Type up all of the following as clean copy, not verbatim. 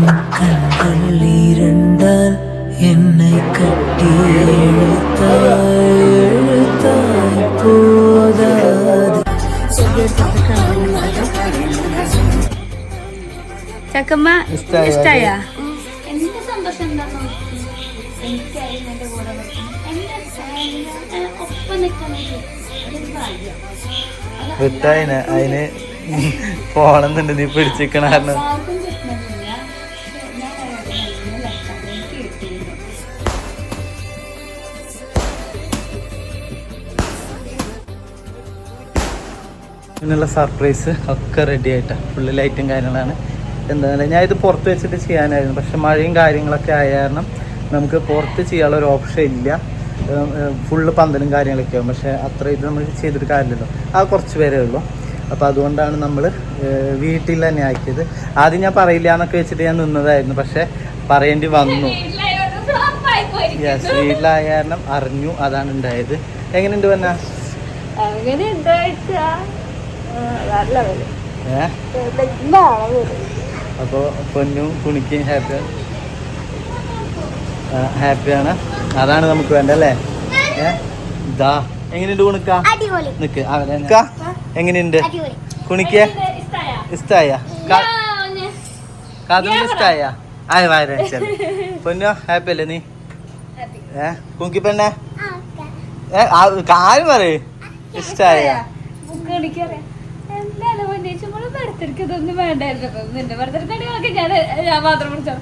கண்கள் இரண்டால் என்னை கட்டி எழுத்தாய் போதாது. ചക്കമ്മ ഇഷ്ടായ എന്റെ സന്തോഷം എന്താന്ന് എനിക്കായിരുന്നു എന്റെ കൂടെ എന്റെ ഒപ്പം നിൽക്കണമെങ്കിൽ അതൊരു ഭാഗ്യം. വിട്ടായിന് അതിന് പോണെന്നുണ്ട് നീ പിടിച്ചിക്കണ കാരണം. ആർക്കും കിട്ടണമെന്നില്ല. ഞാൻ എനിക്ക് കിട്ടിയില്ല. ഇതിനുള്ള സർപ്രൈസ് ഒക്കെ റെഡി ആയിട്ടാണ്. ഫുള്ള് ലൈറ്റും കാര്യങ്ങളാണ്. എന്താ ഞാൻ ഇത് പുറത്ത് വെച്ചിട്ട് ചെയ്യാനായിരുന്നു, പക്ഷെ മഴയും കാര്യങ്ങളൊക്കെ ആയ കാരണം നമുക്ക് പുറത്ത് ചെയ്യാനുള്ള ഒരു ഓപ്ഷൻ ഇല്ല. ഫുള്ള് പന്തലും കാര്യങ്ങളൊക്കെ ആവും. പക്ഷേ അത്ര ഇത് നമ്മൾ ചെയ്തിട്ട് കാര്യമില്ലല്ലോ, ആ കുറച്ച് പേരേ ഉള്ളൂ. അപ്പോൾ അതുകൊണ്ടാണ് നമ്മൾ വീട്ടിൽ തന്നെ ആക്കിയത്. ആദ്യം ഞാൻ പറയില്ല എന്നൊക്കെ വെച്ചിട്ട് ഞാൻ നിന്നതായിരുന്നു, പക്ഷേ പറയേണ്ടി വന്നു. യെസ്, വീട്ടിലായ കാരണം അറിഞ്ഞു, അതാണ് ഉണ്ടായത്. എങ്ങനെയുണ്ട് വന്ന അപ്പോൾ പൊന്നും കുണിക്കും ഹാപ്പിയാണ്. അതാണ് നമുക്ക് വേണ്ട അല്ലേ? ഇതാ എങ്ങനെയുണ്ട് കുണിക്ക? നിക്ക് അവനെ എങ്ങനെയുണ്ട് കുണിക്ക? ഇഷ്ടായ? കാതും ഇഷ്ടായ? ആയ വായ പൊന്നോ ഹാപ്പി അല്ലേ നീ? കുണിക്കി പെണ്ണെ കാര്യം പറയേ ഇഷ്ടായ? ഇതൊന്നും വേണ്ടായിരുന്നു. നിന്റെ ബർത്ത്ഡേക്ക് ഞാൻ മാത്രം പിടിച്ചോ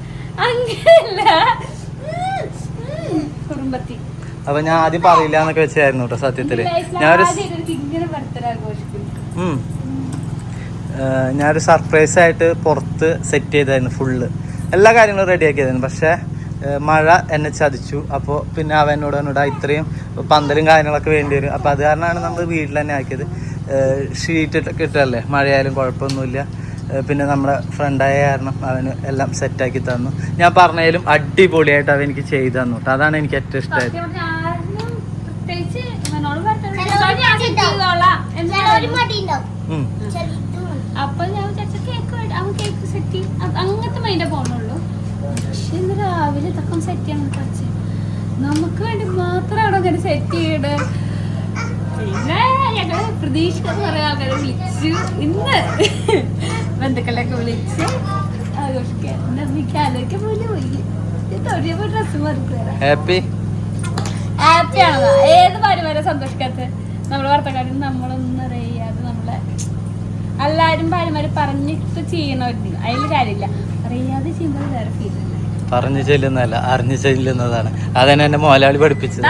അങ്ങനെയല്ല കുടുംബത്തിൽ. അപ്പൊ ഞാൻ ആദ്യം പറയില്ല എന്നൊക്കെ വെച്ചായിരുന്നു കേട്ടോ. സത്യത്തില് ഞാനൊരു സർപ്രൈസ് ആയിട്ട് പുറത്ത് സെറ്റ് ചെയ്തായിരുന്നു. ഫുള്ള് എല്ലാ കാര്യങ്ങളും റെഡി ആക്കിയതായിരുന്നു. പക്ഷെ മഴ എന്നെ ചതിച്ചു. അപ്പോൾ പിന്നെ അവനോട് ഇത്രയും പന്തലും കാര്യങ്ങളൊക്കെ വേണ്ടി വരും. അപ്പോൾ അത് കാരണമാണ് നമ്മൾ വീട്ടിൽ തന്നെ ആക്കിയത്. ഷീറ്റ് ഇട്ടല്ലേ, മഴയായാലും കുഴപ്പമൊന്നുമില്ല. പിന്നെ നമ്മുടെ ഫ്രണ്ടായ കാരണം അവന് എല്ലാം സെറ്റാക്കി തന്നു. ഞാൻ പറഞ്ഞാലും അടിപൊളിയായിട്ട് അവൻ എനിക്ക് ചെയ്തു തന്നു കേട്ടോ. അതാണ് എനിക്ക് ഏറ്റവും ഇഷ്ടമായത്. അപ്പൊ ഞാൻ കേക്ക് സെറ്റ് അങ്ങനത്തെ മൈൻഡേ പോണുള്ളൂ. പക്ഷെ ഇന്ന് രാവിലെ ഇതൊക്കെ സെറ്റ് ചെയ്യാൻ വെച്ച് നമുക്ക് വേണ്ടി മാത്രമാണ് അങ്ങനെ സെറ്റ് ചെയ്യണത്. പിന്നെ ഞങ്ങള് പ്രതീക്ഷിക്കാത്ത കുറെ ആൾക്കാരെ വിളിച്ചു, ഇന്ന് ബന്ധുക്കളൊക്കെ വിളിച്ച് ആഘോഷിക്കാൻ. ആലോചിക്കാൻ പോലും പോയി തൊഴിയപ്പോ ഡ്രസ്സ് മറിക്കുക. ഹാപ്പിയാണോ? ഏത് ഭാര്യമാരെ സന്തോഷിക്കാത്ത നമ്മളെ ഭർത്താക്കാരും നമ്മളൊന്നും അറിയാതെ നമ്മളെ എല്ലാരും ഭാര്യമാര് പറഞ്ഞിട്ട് ചെയ്യണവരുന്നു. അതിൽ കാര്യമില്ല, അറിയാതെ ചെയ്യുമ്പോൾ വേറെ ഫീൽ. പറഞ്ഞു ചെല്ലുന്നതല്ല, അറിഞ്ഞു ചെല്ലുന്നതാണ്. അതന്നെ എന്റെ മോലാളി പഠിപ്പിച്ചത്.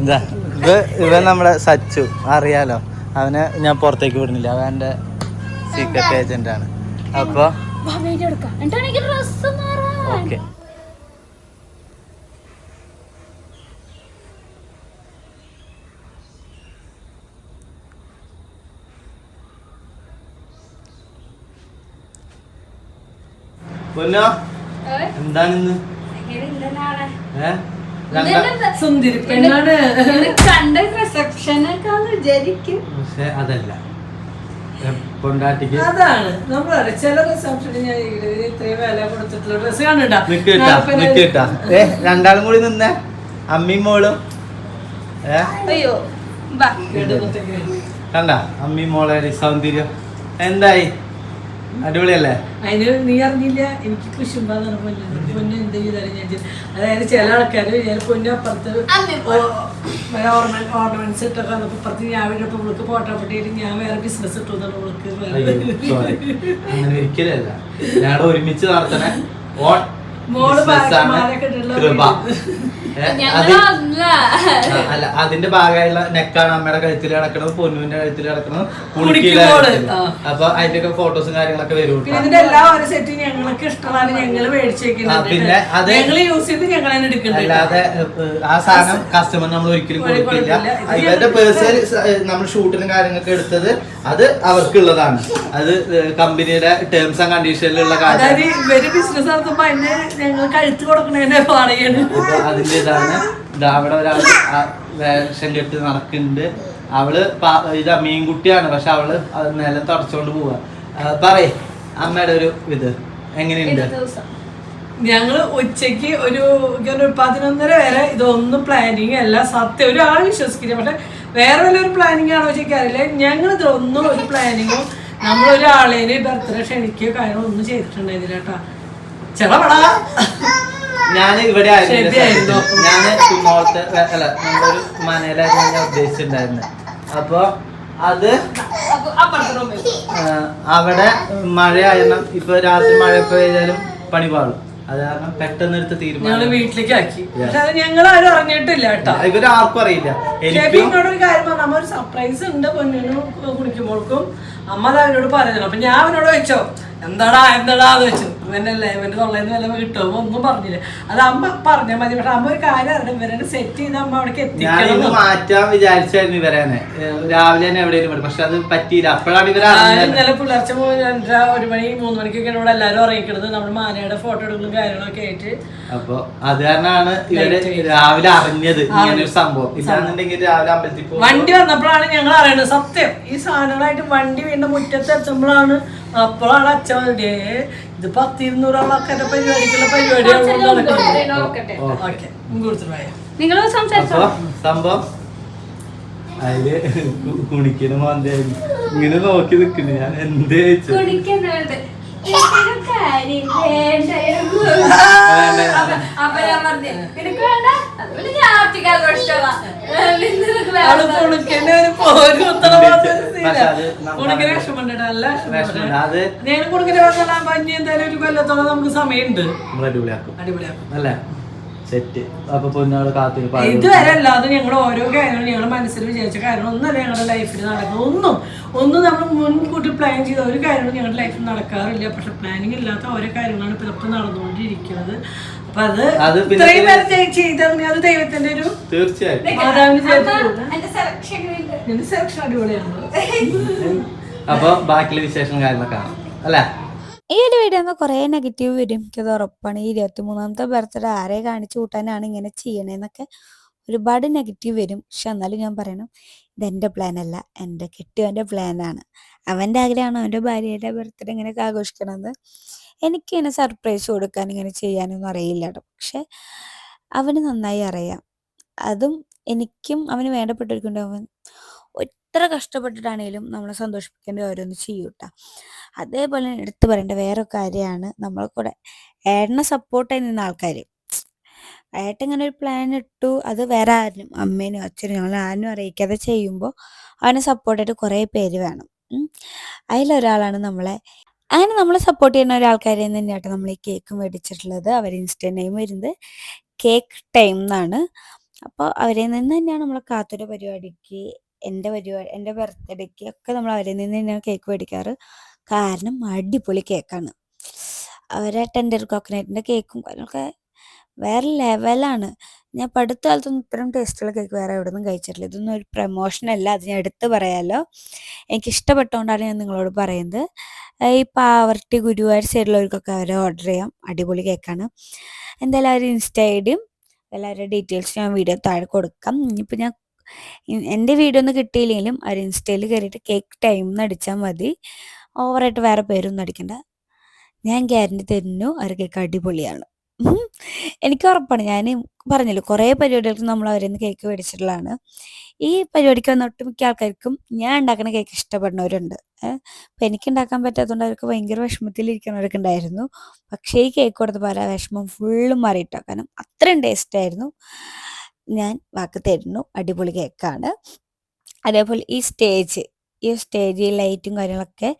എന്താ ഇവൻ നമ്മുടെ സച്ചു അറിയാലോ, അവനെ ഞാൻ പുറത്തേക്ക് വിടുന്നില്ല. അവൻ എൻ്റെ സീക്രട്ട് ഏജന്റ് ആണ്. അപ്പൊ ഓക്കെ. എന്താണിന്ന്? സുന്ദരി പെണ്ണാണ്. കണ്ട റിസപ്ഷനൊക്കെ വിചാരിക്കും. പക്ഷെ അതല്ല പൊണ്ടാട്ടിക്ക്. അതാണ് നമ്മൾ ചില റിസപ്ഷന് ഞാൻ ഇത്രയും വില കൊടുത്തിട്ടുള്ള ഡ്രസ് കണ്ടിട്ടാ. രണ്ടാളും കൂടി നിന്നേ, അമ്മയും മോളും. അയ്യോ കണ്ട അമ്മയും മോളെ സൗന്ദര്യം എന്തായി? അടിപൊളിയല്ലേ? അതിന് നീ അറിഞ്ഞില്ല, എനിക്ക് കൃഷിമ്പാന്നാണ് പൊന്നു എന്ത് ചെയ്താലും ഞാൻ. അതായത് ചില ആൾക്കാര് ഞാൻ പൊന്നു അപ്പുറത്ത് ഓർണമെന്റ്സ് ഇട്ടൊക്കെ വന്നപ്പോ അപ്പുറത്ത് ഞാൻ വേണ്ടി ഇവൾക്ക് ഫോട്ടോ പൊട്ടിയിട്ട് ഞാൻ വേറെ ബിസിനസ് ഇട്ടോന്നാണ് ഇവൾക്ക്. അങ്ങനെ ഒരിക്കലല്ല, ഞങ്ങളുടെ ഒരുമിച്ച് നടത്തണ മോള് മാലൊക്കെ ഇട്ടിട്ടുള്ള അല്ല, അതിന്റെ ഭാഗമായുള്ള നെക്കാണ് അമ്മയുടെ കഴുത്തിൽ കിടക്കണത്, പൊന്നുവിന്റെ കഴുത്തിൽ കിടക്കണത്, അപ്പൊ അതിന്റെ ഫോട്ടോസും കാര്യങ്ങളൊക്കെ വരും. ഇതിന്റെ എല്ലാ ഓരോ സെറ്റും ഞങ്ങൾക്ക് ഇഷ്ടമാണ്, ഞങ്ങള് മേടിച്ചേക്കുന്നത്. പിന്നെ അത് ഞങ്ങള് യൂസ് ചെയ്ത് ഞങ്ങൾ തന്നെ എടുക്കുന്നത്. അല്ലാതെ ആ സാധനം കസ്റ്റമർ നമ്മൾ ഒരിക്കലും കൊടുക്കില്ല. ഇവരുടെ പേഴ്സണൽ നമ്മൾ ഷൂട്ടിനും കാര്യങ്ങളൊക്കെ എടുത്തത് അത് അവർക്കുള്ളതാണ്. അത് കമ്പനിയുടെ ടേംസ് ആൻഡ് കണ്ടീഷനിലുള്ള കാര്യം. അതായത് ഇവര് ബിസിനസ് നടത്തുമ്പോ അതിന് ഞങ്ങൾ കഴുത്ത് കൊടുക്കണതിന്റെ വാടകയാണ്. അതിന്റെ ഇതാണ്. അവിടെ ഒരാൾ വേഷം കെട്ട് നടക്കുന്നുണ്ട്. അവള് ഇതാ മീൻകുട്ടിയാണ്, പക്ഷെ അവള് നിലം തുടച്ചോണ്ട് പോവാ. പറയേ അമ്മയുടെ ഒരു ഇത് എങ്ങനെയുണ്ട്? ദിവസം ഞങ്ങള് ഉച്ചക്ക് ഒരു 11:30 വരെ ഇതൊന്നും പ്ലാനിങ് അല്ല, സത്യം ഒരാൾ വിശ്വസിക്കില്ല. പക്ഷെ വേറെ വല്ലൊരു പ്ലാനിങ് ആണോ ചോദിക്കാറില്ല. ഞങ്ങൾ ഇതൊന്നും ഒരു പ്ലാനിങ്ങോ നമ്മളൊരാളേന് ബർത്ത്ഡേ ക്ഷണിക്കുകയോ കാര്യങ്ങളോ ഒന്നും ചെയ്തിട്ടുണ്ടായിരുന്നില്ല കേട്ടാ. ചെളപടാ ഞാൻ ഇവിടെ ആയിരുന്നു, ഞാന് കുന്നോളത്തെ അല്ല നമ്മളൊരു മനയിലായിരുന്നു ഞാൻ ഉദ്ദേശിച്ചിട്ടുണ്ടായിരുന്നത്. അപ്പൊ അത് അവിടെ മഴ ആയിരുന്നു. ഇപ്പൊ രാത്രി മഴ പെയ്താലും പണി പാടും. അത് കാരണം പെട്ടെന്ന് എടുത്ത് തീരുമാനം വീട്ടിലേക്ക് ആക്കി. പക്ഷെ അത് ഞങ്ങൾ ആരും അറിഞ്ഞിട്ടില്ല കേട്ടോ. ഇവരാർക്കും അറിയില്ല. എന്നോടൊരു കാര്യം പറഞ്ഞ നമ്മ ഒരു സർപ്രൈസ് ഉണ്ട് പൊന്നിനും കുളിക്കുമ്പോൾക്കും. അമ്മ അത് അവനോട് പറയുന്നു. അപ്പൊ ഞാൻ അവനോട് വെച്ചോ എന്താടാന്ന് വെച്ചു. ഇവനല്ലേ ഇവന്റെ തൊള്ളേന്ന് വല്ല കിട്ടുമോ ഒന്നും പറഞ്ഞില്ല. അത് അമ്മ പറഞ്ഞാൽ മതി. പക്ഷെ അമ്മ ഒരു കാര്യം അറിയാം, ഇവരെ സെറ്റ് ചെയ്ത് അമ്മ അവിടേക്ക് എത്തിക്കണം. മാറ്റാൻ വിചാരിച്ചായിരുന്നു ഇവരാണ് രാവിലെ തന്നെ എവിടെയും, പക്ഷെ അത് പറ്റിയില്ല. അപ്പോഴാണ് ഇന്നലെ പുലർച്ചെ 1 മണി 3 മണിക്കൊക്കെ ഇവിടെ എല്ലാവരും അറിയിക്കുന്നത് നമ്മുടെ മാനയുടെ ഫോട്ടോ എടുക്കലും കാര്യങ്ങളൊക്കെ ആയിട്ട്. അപ്പൊ അത് കാരണമാണ് ഇവര് രാവിലെ അറിഞ്ഞത് ഇങ്ങനെ ഒരു സംഭവം. ഇല്ലാന്നുണ്ടെങ്കിൽ രാവിലെ അമ്പലത്തിൽ പോകും. വണ്ടി വന്നപ്പോഴാണ് ഞങ്ങൾ അറിയണത്. സത്യം ഈ സാധനങ്ങളായിട്ട് വണ്ടി വീണ്ടും മുറ്റത്ത് എത്തുമ്പോഴാണ് അപ്പോഴാണ് അച്ഛൻ ഇത് 100-200 ആൾക്കാരുടെ പരിപാടിക്കുള്ള പരിപാടിയാണ്. സംഭവം അതില് കുണിക്കണ മാന്തായിരുന്നു. ഇങ്ങനെ നോക്കി നിക്കണ്. ഞാൻ എന്തേ കൊല്ലത്തോളം നമുക്ക് സമയമുണ്ട്. അല്ലേ സെറ്റ്. അപ്പൊ പൊന്നാള് കാത്തിരിപ്പ് ഇതുവരെ അല്ലാതെ ഞങ്ങൾ ഓരോ കാര്യങ്ങളും ഞങ്ങൾ മനസ്സിൽ വിചാരിച്ച കാര്യങ്ങൾ ഒന്നല്ല ഞങ്ങളുടെ ലൈഫിൽ നടക്കുന്നത്. ഒന്നും നമ്മൾ മുൻകൂട്ടി പ്ലാൻ ചെയ്ത ഒരു കാര്യങ്ങളും ഞങ്ങളുടെ ലൈഫിൽ നടക്കാറില്ല. പക്ഷെ പ്ലാനിങ് ഇല്ലാത്ത ഓരോ കാര്യങ്ങളാണ് ഇപ്പൊ ഇതൊക്കെ നടന്നുകൊണ്ടിരിക്കുന്നത്. അപ്പൊ അത് ഇത്രയും പേര് ചെയ്തത് അത് ദൈവത്തിന്റെ ഒരു തീർച്ചയായിട്ടും സെലക്ഷൻ അടിപൊളിയാണ്. അപ്പൊ ബാക്കിയുള്ള വിശേഷം കാര്യങ്ങളൊക്കെ കാണാം അല്ലേ. ഈ ഒരു വീഡിയോ കുറേ നെഗറ്റീവ് വരും, എനിക്കത് ഉറപ്പാണ്. ഈ 23ാമത്തെ ബർത്ത്ഡേ ആരെ കാണിച്ചു കൂട്ടാനാണ് ഇങ്ങനെ ചെയ്യണേന്നൊക്കെ ഒരുപാട് നെഗറ്റീവ് വരും. പക്ഷെ എന്നാലും ഞാൻ പറയണം, ഇതെൻ്റെ പ്ലാനല്ല, എൻ്റെ കെട്ടിയവൻ്റെ പ്ലാനാണ്. അവൻ്റെ ആഗ്രഹമാണ് അവൻ്റെ ഭാര്യയുടെ ബർത്ത്ഡേ ഇങ്ങനെയൊക്കെ ആഘോഷിക്കണമെന്ന്. എനിക്കിങ്ങനെ സർപ്രൈസ് കൊടുക്കാൻ ഇങ്ങനെ ചെയ്യാനൊന്നും അറിയില്ല കേട്ടോ. പക്ഷെ അവന് നന്നായി അറിയാം. അതും എനിക്കും അവന് വേണ്ടപ്പെട്ടവർക്കുണ്ട്. അവൻ എത്ര കഷ്ടപ്പെട്ടിട്ടാണെങ്കിലും നമ്മളെ സന്തോഷിപ്പിക്കേണ്ട ഓരോന്ന് ചെയ്യൂട്ടാ. അതേപോലെ എടുത്തു പറയേണ്ട വേറെ കാര്യമാണ്, നമ്മളെ കൂടെ ഏട്ടനെ സപ്പോർട്ടായി നിന്ന ആൾക്കാർ. ഏട്ടൻ ഇങ്ങനെ ഒരു പ്ലാൻ ഇട്ടു, അത് വേറെ ആരും അമ്മേനും അച്ഛനും ഞങ്ങൾ ആരും അറിയിക്കാതെ ചെയ്യുമ്പോൾ അവനെ സപ്പോർട്ടായിട്ട് കുറേ പേര് വേണം. അതിലൊരാളാണ് അങ്ങനെ നമ്മളെ സപ്പോർട്ട് ചെയ്യുന്ന ഒരാൾക്കാരെ തന്നെയാട്ടോ നമ്മൾ ഈ കേക്ക് മേടിച്ചിട്ടുള്ളത്. അവർ ഇൻസ്റ്റ നെയിം വരുന്നത് കേക്ക് ടൈം എന്നാണ്. അപ്പോൾ അവരിൽ നിന്ന് തന്നെയാണ് നമ്മളെ കാത്തൊരു പരിപാടിക്ക്, എൻ്റെ ബർത്ത്ഡേക്ക് ഒക്കെ നമ്മൾ അവരിൽ നിന്ന് തന്നെയാണ് കേക്ക് മേടിക്കാറ്. കാരണം അടിപൊളി കേക്കാണ്. അവരെ ടെൻഡർ കോക്കനട്ടിൻ്റെ കേക്കും കാര്യങ്ങളൊക്കെ വേറെ ലെവലാണ്. ഞാൻ ഇപ്പോൾ അടുത്ത കാലത്തൊന്നും ഇത്രയും ടേസ്റ്റുള്ള കേക്ക് വേറെ എവിടെ നിന്നും കഴിച്ചിട്ടില്ല. ഇതൊന്നും ഒരു പ്രമോഷനല്ല, അത് ഞാൻ എടുത്ത് പറയാമല്ലോ. എനിക്കിഷ്ടപ്പെട്ടുകൊണ്ടാണ് ഞാൻ നിങ്ങളോട് പറയുന്നത്. ഈ പാവർട്ടി ഗുരുവായൂർ സൈഡിലുള്ളവർക്കൊക്കെ അവരെ ഓർഡർ ചെയ്യാം. അടിപൊളി കേക്കാണ്. എന്തായാലും അവർ ഇൻസ്റ്റ ഐഡിയും എല്ലാവരുടെ ഡീറ്റെയിൽസ് ഞാൻ വീഡിയോ താഴെ കൊടുക്കാം. ഇനിയിപ്പോൾ ഞാൻ എൻ്റെ വീഡിയോ ഒന്നും കിട്ടിയില്ലെങ്കിലും അവർ ഇൻസ്റ്റയിൽ കയറിയിട്ട് കേക്ക് ടൈം എന്ന് അടിച്ചാൽ മതി. ഓവറായിട്ട് വേറെ പേരൊന്നും അടിക്കണ്ട. ഞാൻ ഗ്യാരണ്ടി തരുന്നു, അവർ കേക്ക് അടിപൊളിയാണ്. എനിക്ക് ഉറപ്പാണ്. ഞാൻ പറഞ്ഞല്ലോ, കുറേ പരിപാടികൾക്ക് നമ്മൾ അവരിൽ നിന്ന് കേക്ക് മേടിച്ചിട്ടുള്ളതാണ്. ഈ പരിപാടിക്ക് വന്ന ഒട്ടുമിക്ക ആൾക്കാർക്കും ഞാൻ ഉണ്ടാക്കുന്ന കേക്ക് ഇഷ്ടപ്പെടുന്നവരുണ്ട്. അപ്പം എനിക്ക് ഉണ്ടാക്കാൻ പറ്റാത്തതുകൊണ്ട് അവർക്ക് ഭയങ്കര വിഷമത്തിലിരിക്കുന്നവരൊക്കെ ഉണ്ടായിരുന്നു. പക്ഷേ ഈ കേക്ക് കൊടുത്തപ്പോൾ ആ വിഷമം ഫുള്ളും മാറിയിട്ടോ. കാരണം അത്രയും ടേസ്റ്റായിരുന്നു. ഞാൻ വാക്ക് തരുന്നു, അടിപൊളി കേക്കാണ്. അതേപോലെ ഈ സ്റ്റേജ് ലൈറ്റും കാര്യങ്ങളൊക്കെ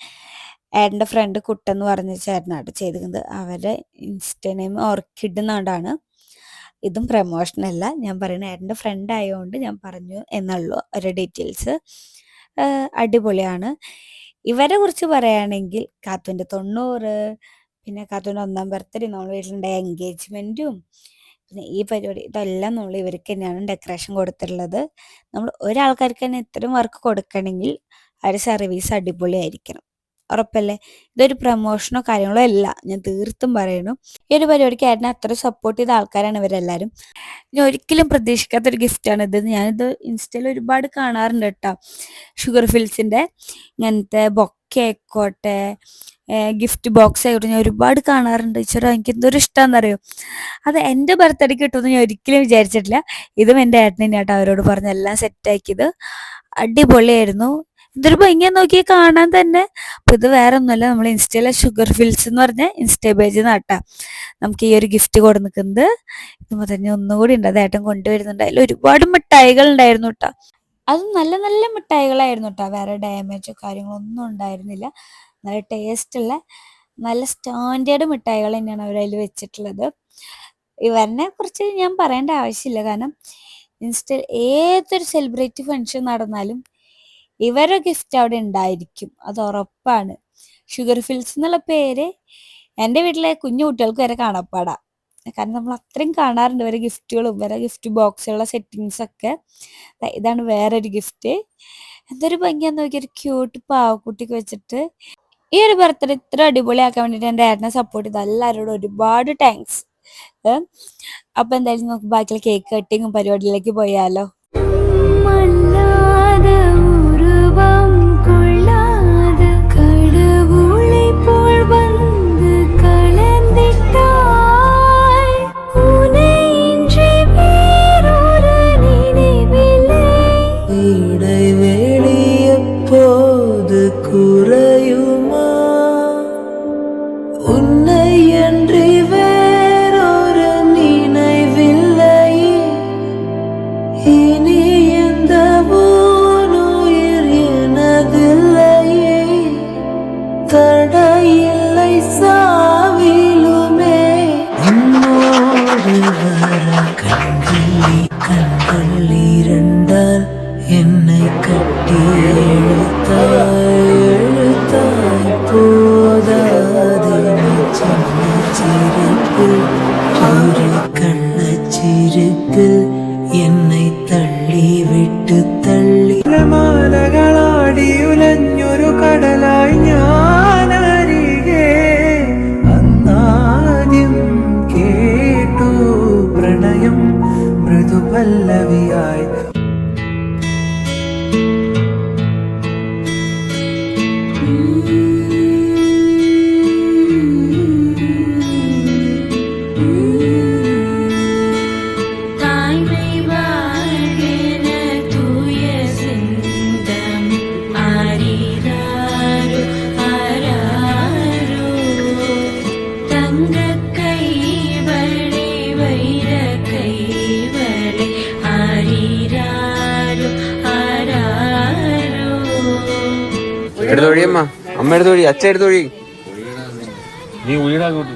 ഏട്ടൻ്റെ ഫ്രണ്ട് കുട്ടെന്ന് പറഞ്ഞ ചേട്ടനാണ് ചെയ്തിരിക്കുന്നത്. അവരുടെ ഇൻസ്റ്റ നെയിം ഓർക്കിഡ് എന്നാണ്. ഇതും പ്രമോഷനല്ല, ഞാൻ പറയുന്നത് ഏട്ടൻ്റെ ഫ്രണ്ട് ആയതുകൊണ്ട് ഞാൻ പറഞ്ഞു എന്നുള്ളൂ. അവരുടെ ഡീറ്റെയിൽസ് അടിപൊളിയാണ്. ഇവരെ കുറിച്ച് പറയുകയാണെങ്കിൽ കാത്തുവിൻ്റെ 90, പിന്നെ കാത്തുവിൻ്റെ 1ാം ബർത്ത്ഡേ, നമ്മൾ വീട്ടിലുണ്ടായ എൻഗേജ്മെൻറ്റും പിന്നെ ഈ പരിപാടി, ഇതെല്ലാം നമ്മൾ ഇവർക്ക് തന്നെയാണ് ഡെക്കറേഷൻ കൊടുത്തിട്ടുള്ളത്. നമ്മൾ ഒരാൾക്കാർക്ക് തന്നെ ഇത്രയും വർക്ക് കൊടുക്കണമെങ്കിൽ അവർ സർവീസ് അടിപൊളിയായിരിക്കണം. ഉറപ്പല്ലേ? ഇതൊരു പ്രമോഷനോ കാര്യങ്ങളോ അല്ല, ഞാൻ തീർത്തും പറയണു. ഈ ഒരു പരിപാടിക്ക് ഏട്ടനെ അത്ര സപ്പോർട്ട് ചെയ്ത ആൾക്കാരാണ് ഇവരെല്ലാവരും. ഞാൻ ഒരിക്കലും പ്രതീക്ഷിക്കാത്തൊരു ഗിഫ്റ്റാണിത്. ഞാനിത് ഇൻസ്റ്റയിൽ ഒരുപാട് കാണാറുണ്ട് കേട്ടോ. ഷുഗർ ഫിൽസിൻ്റെ ഇങ്ങനത്തെ ബൊക്കെ ആയിക്കോട്ടെ, ഗിഫ്റ്റ് ബോക്സ് ആയിട്ട് ഞാൻ ഒരുപാട് കാണാറുണ്ട്. ഈശ്വരാ എനിക്ക് എന്തൊരു ഇഷ്ടമാണെന്നറിയോ. അത് എൻ്റെ ബർത്ത്ഡേക്ക് കിട്ടുമെന്ന് ഞാൻ ഒരിക്കലും വിചാരിച്ചിട്ടില്ല. ഇതും എൻ്റെ ഏട്ടൻ തന്നെയാട്ടോ അവരോട് പറഞ്ഞ് എല്ലാം സെറ്റാക്കിയത്. അടിപൊളിയായിരുന്നു. എന്തൊരു ഭംഗിയാന്ന് നോക്കി കാണാൻ തന്നെ. അപ്പോൾ ഇത് വേറെ ഒന്നുമല്ല, നമ്മൾ ഇൻസ്റ്റയിലെ ഷുഗർ ഫിൽസ് എന്ന് പറഞ്ഞ ഇൻസ്റ്റ പേജിൽ നിന്നാട്ടാ നമുക്ക് ഈ ഒരു ഗിഫ്റ്റ് കൊടുക്കുന്നത്. ഇതുമ്പോൾ തന്നെ ഒന്നുകൂടി ഉണ്ട്, അത് ഏട്ടൻ കൊണ്ടുവരുന്നുണ്ട്. അതിൽ ഒരുപാട് മിഠായികൾ ഉണ്ടായിരുന്നു കേട്ടോ. അതും നല്ല നല്ല മിഠായികളായിരുന്നു കേട്ടോ, വേറെ ഡാമേജോ കാര്യങ്ങളൊന്നും ഉണ്ടായിരുന്നില്ല. നല്ല ടേസ്റ്റുള്ള നല്ല സ്റ്റാൻഡേർഡ് മിഠായികൾ തന്നെയാണ് അവരതിൽ വെച്ചിട്ടുള്ളത്. ഇവരെ കുറിച്ച് ഞാൻ പറയേണ്ട ആവശ്യമില്ല, കാരണം ഏതൊരു സെലിബ്രിറ്റി ഫംഗ്ഷൻ നടന്നാലും ഇവരുടെ ഗിഫ്റ്റ് അവിടെ ഉണ്ടായിരിക്കും, അത് ഉറപ്പാണ്. ഷുഗർ ഫിൽസ് എന്നുള്ള പേര് എൻ്റെ വീട്ടിലെ കുഞ്ഞു കുട്ടികൾക്ക് വരെ കാണപ്പാടാ, കാരണം നമ്മൾ അത്രയും കാണാറുണ്ട് ഇവരെ ഗിഫ്റ്റുകളും ഇവരെ ഗിഫ്റ്റ് ബോക്സുകളുടെ സെറ്റിങ്സ് ഒക്കെ. ഇതാണ് വേറൊരു ഗിഫ്റ്റ്. എന്തൊരു ഭംഗിയാന്ന് നോക്കി, ഒരു ക്യൂട്ട് പാവക്കുട്ടിക്ക് വെച്ചിട്ട്. ഈ ഒരു ബർത്ത്ഡേ ഇത്ര അടിപൊളിയാക്കാൻ വേണ്ടിയിട്ട് എൻ്റെ ഏട്ടനെ സപ്പോർട്ട് ചെയ്ത എല്ലാവരോടും ഒരുപാട് താങ്ക്സ്. അപ്പൊ എന്തായാലും നമുക്ക് ബാക്കിയുള്ള കേക്ക് കട്ടിങ്ങും പരിപാടിയിലേക്ക് പോയാലോ. இடைவெளி எப்போது குறையுமா? உன்னை அன்றி வேறொரு நினைவில்லையே. இனி எந்த உயிர் எனதில்லையே. தடையில்லை சாவிலுமே. உன்னோடு வர கண்கள் இரண்டால் என்னை கட்டி எழுத்தாய் போதாது. சின்ன சிரிப்பில் ஒரு கண்ணச்சிரிப்பில் என்னை തള്ളി വിട്ട് തള്ളി മാലകളാടി ഉലഞ്ഞൊരു കടലായി ഞാനരികെ അന്നാദ്യം കേട്ടു പ്രണയം മൃദുപല്ലവിയായി. എടുത്തൊഴിയമ്മ, അമ്മ എടുത്തൊഴി, അച്ഛ എടുത്തൊഴി. നീ ഉയരാങ്ങോട്ട്.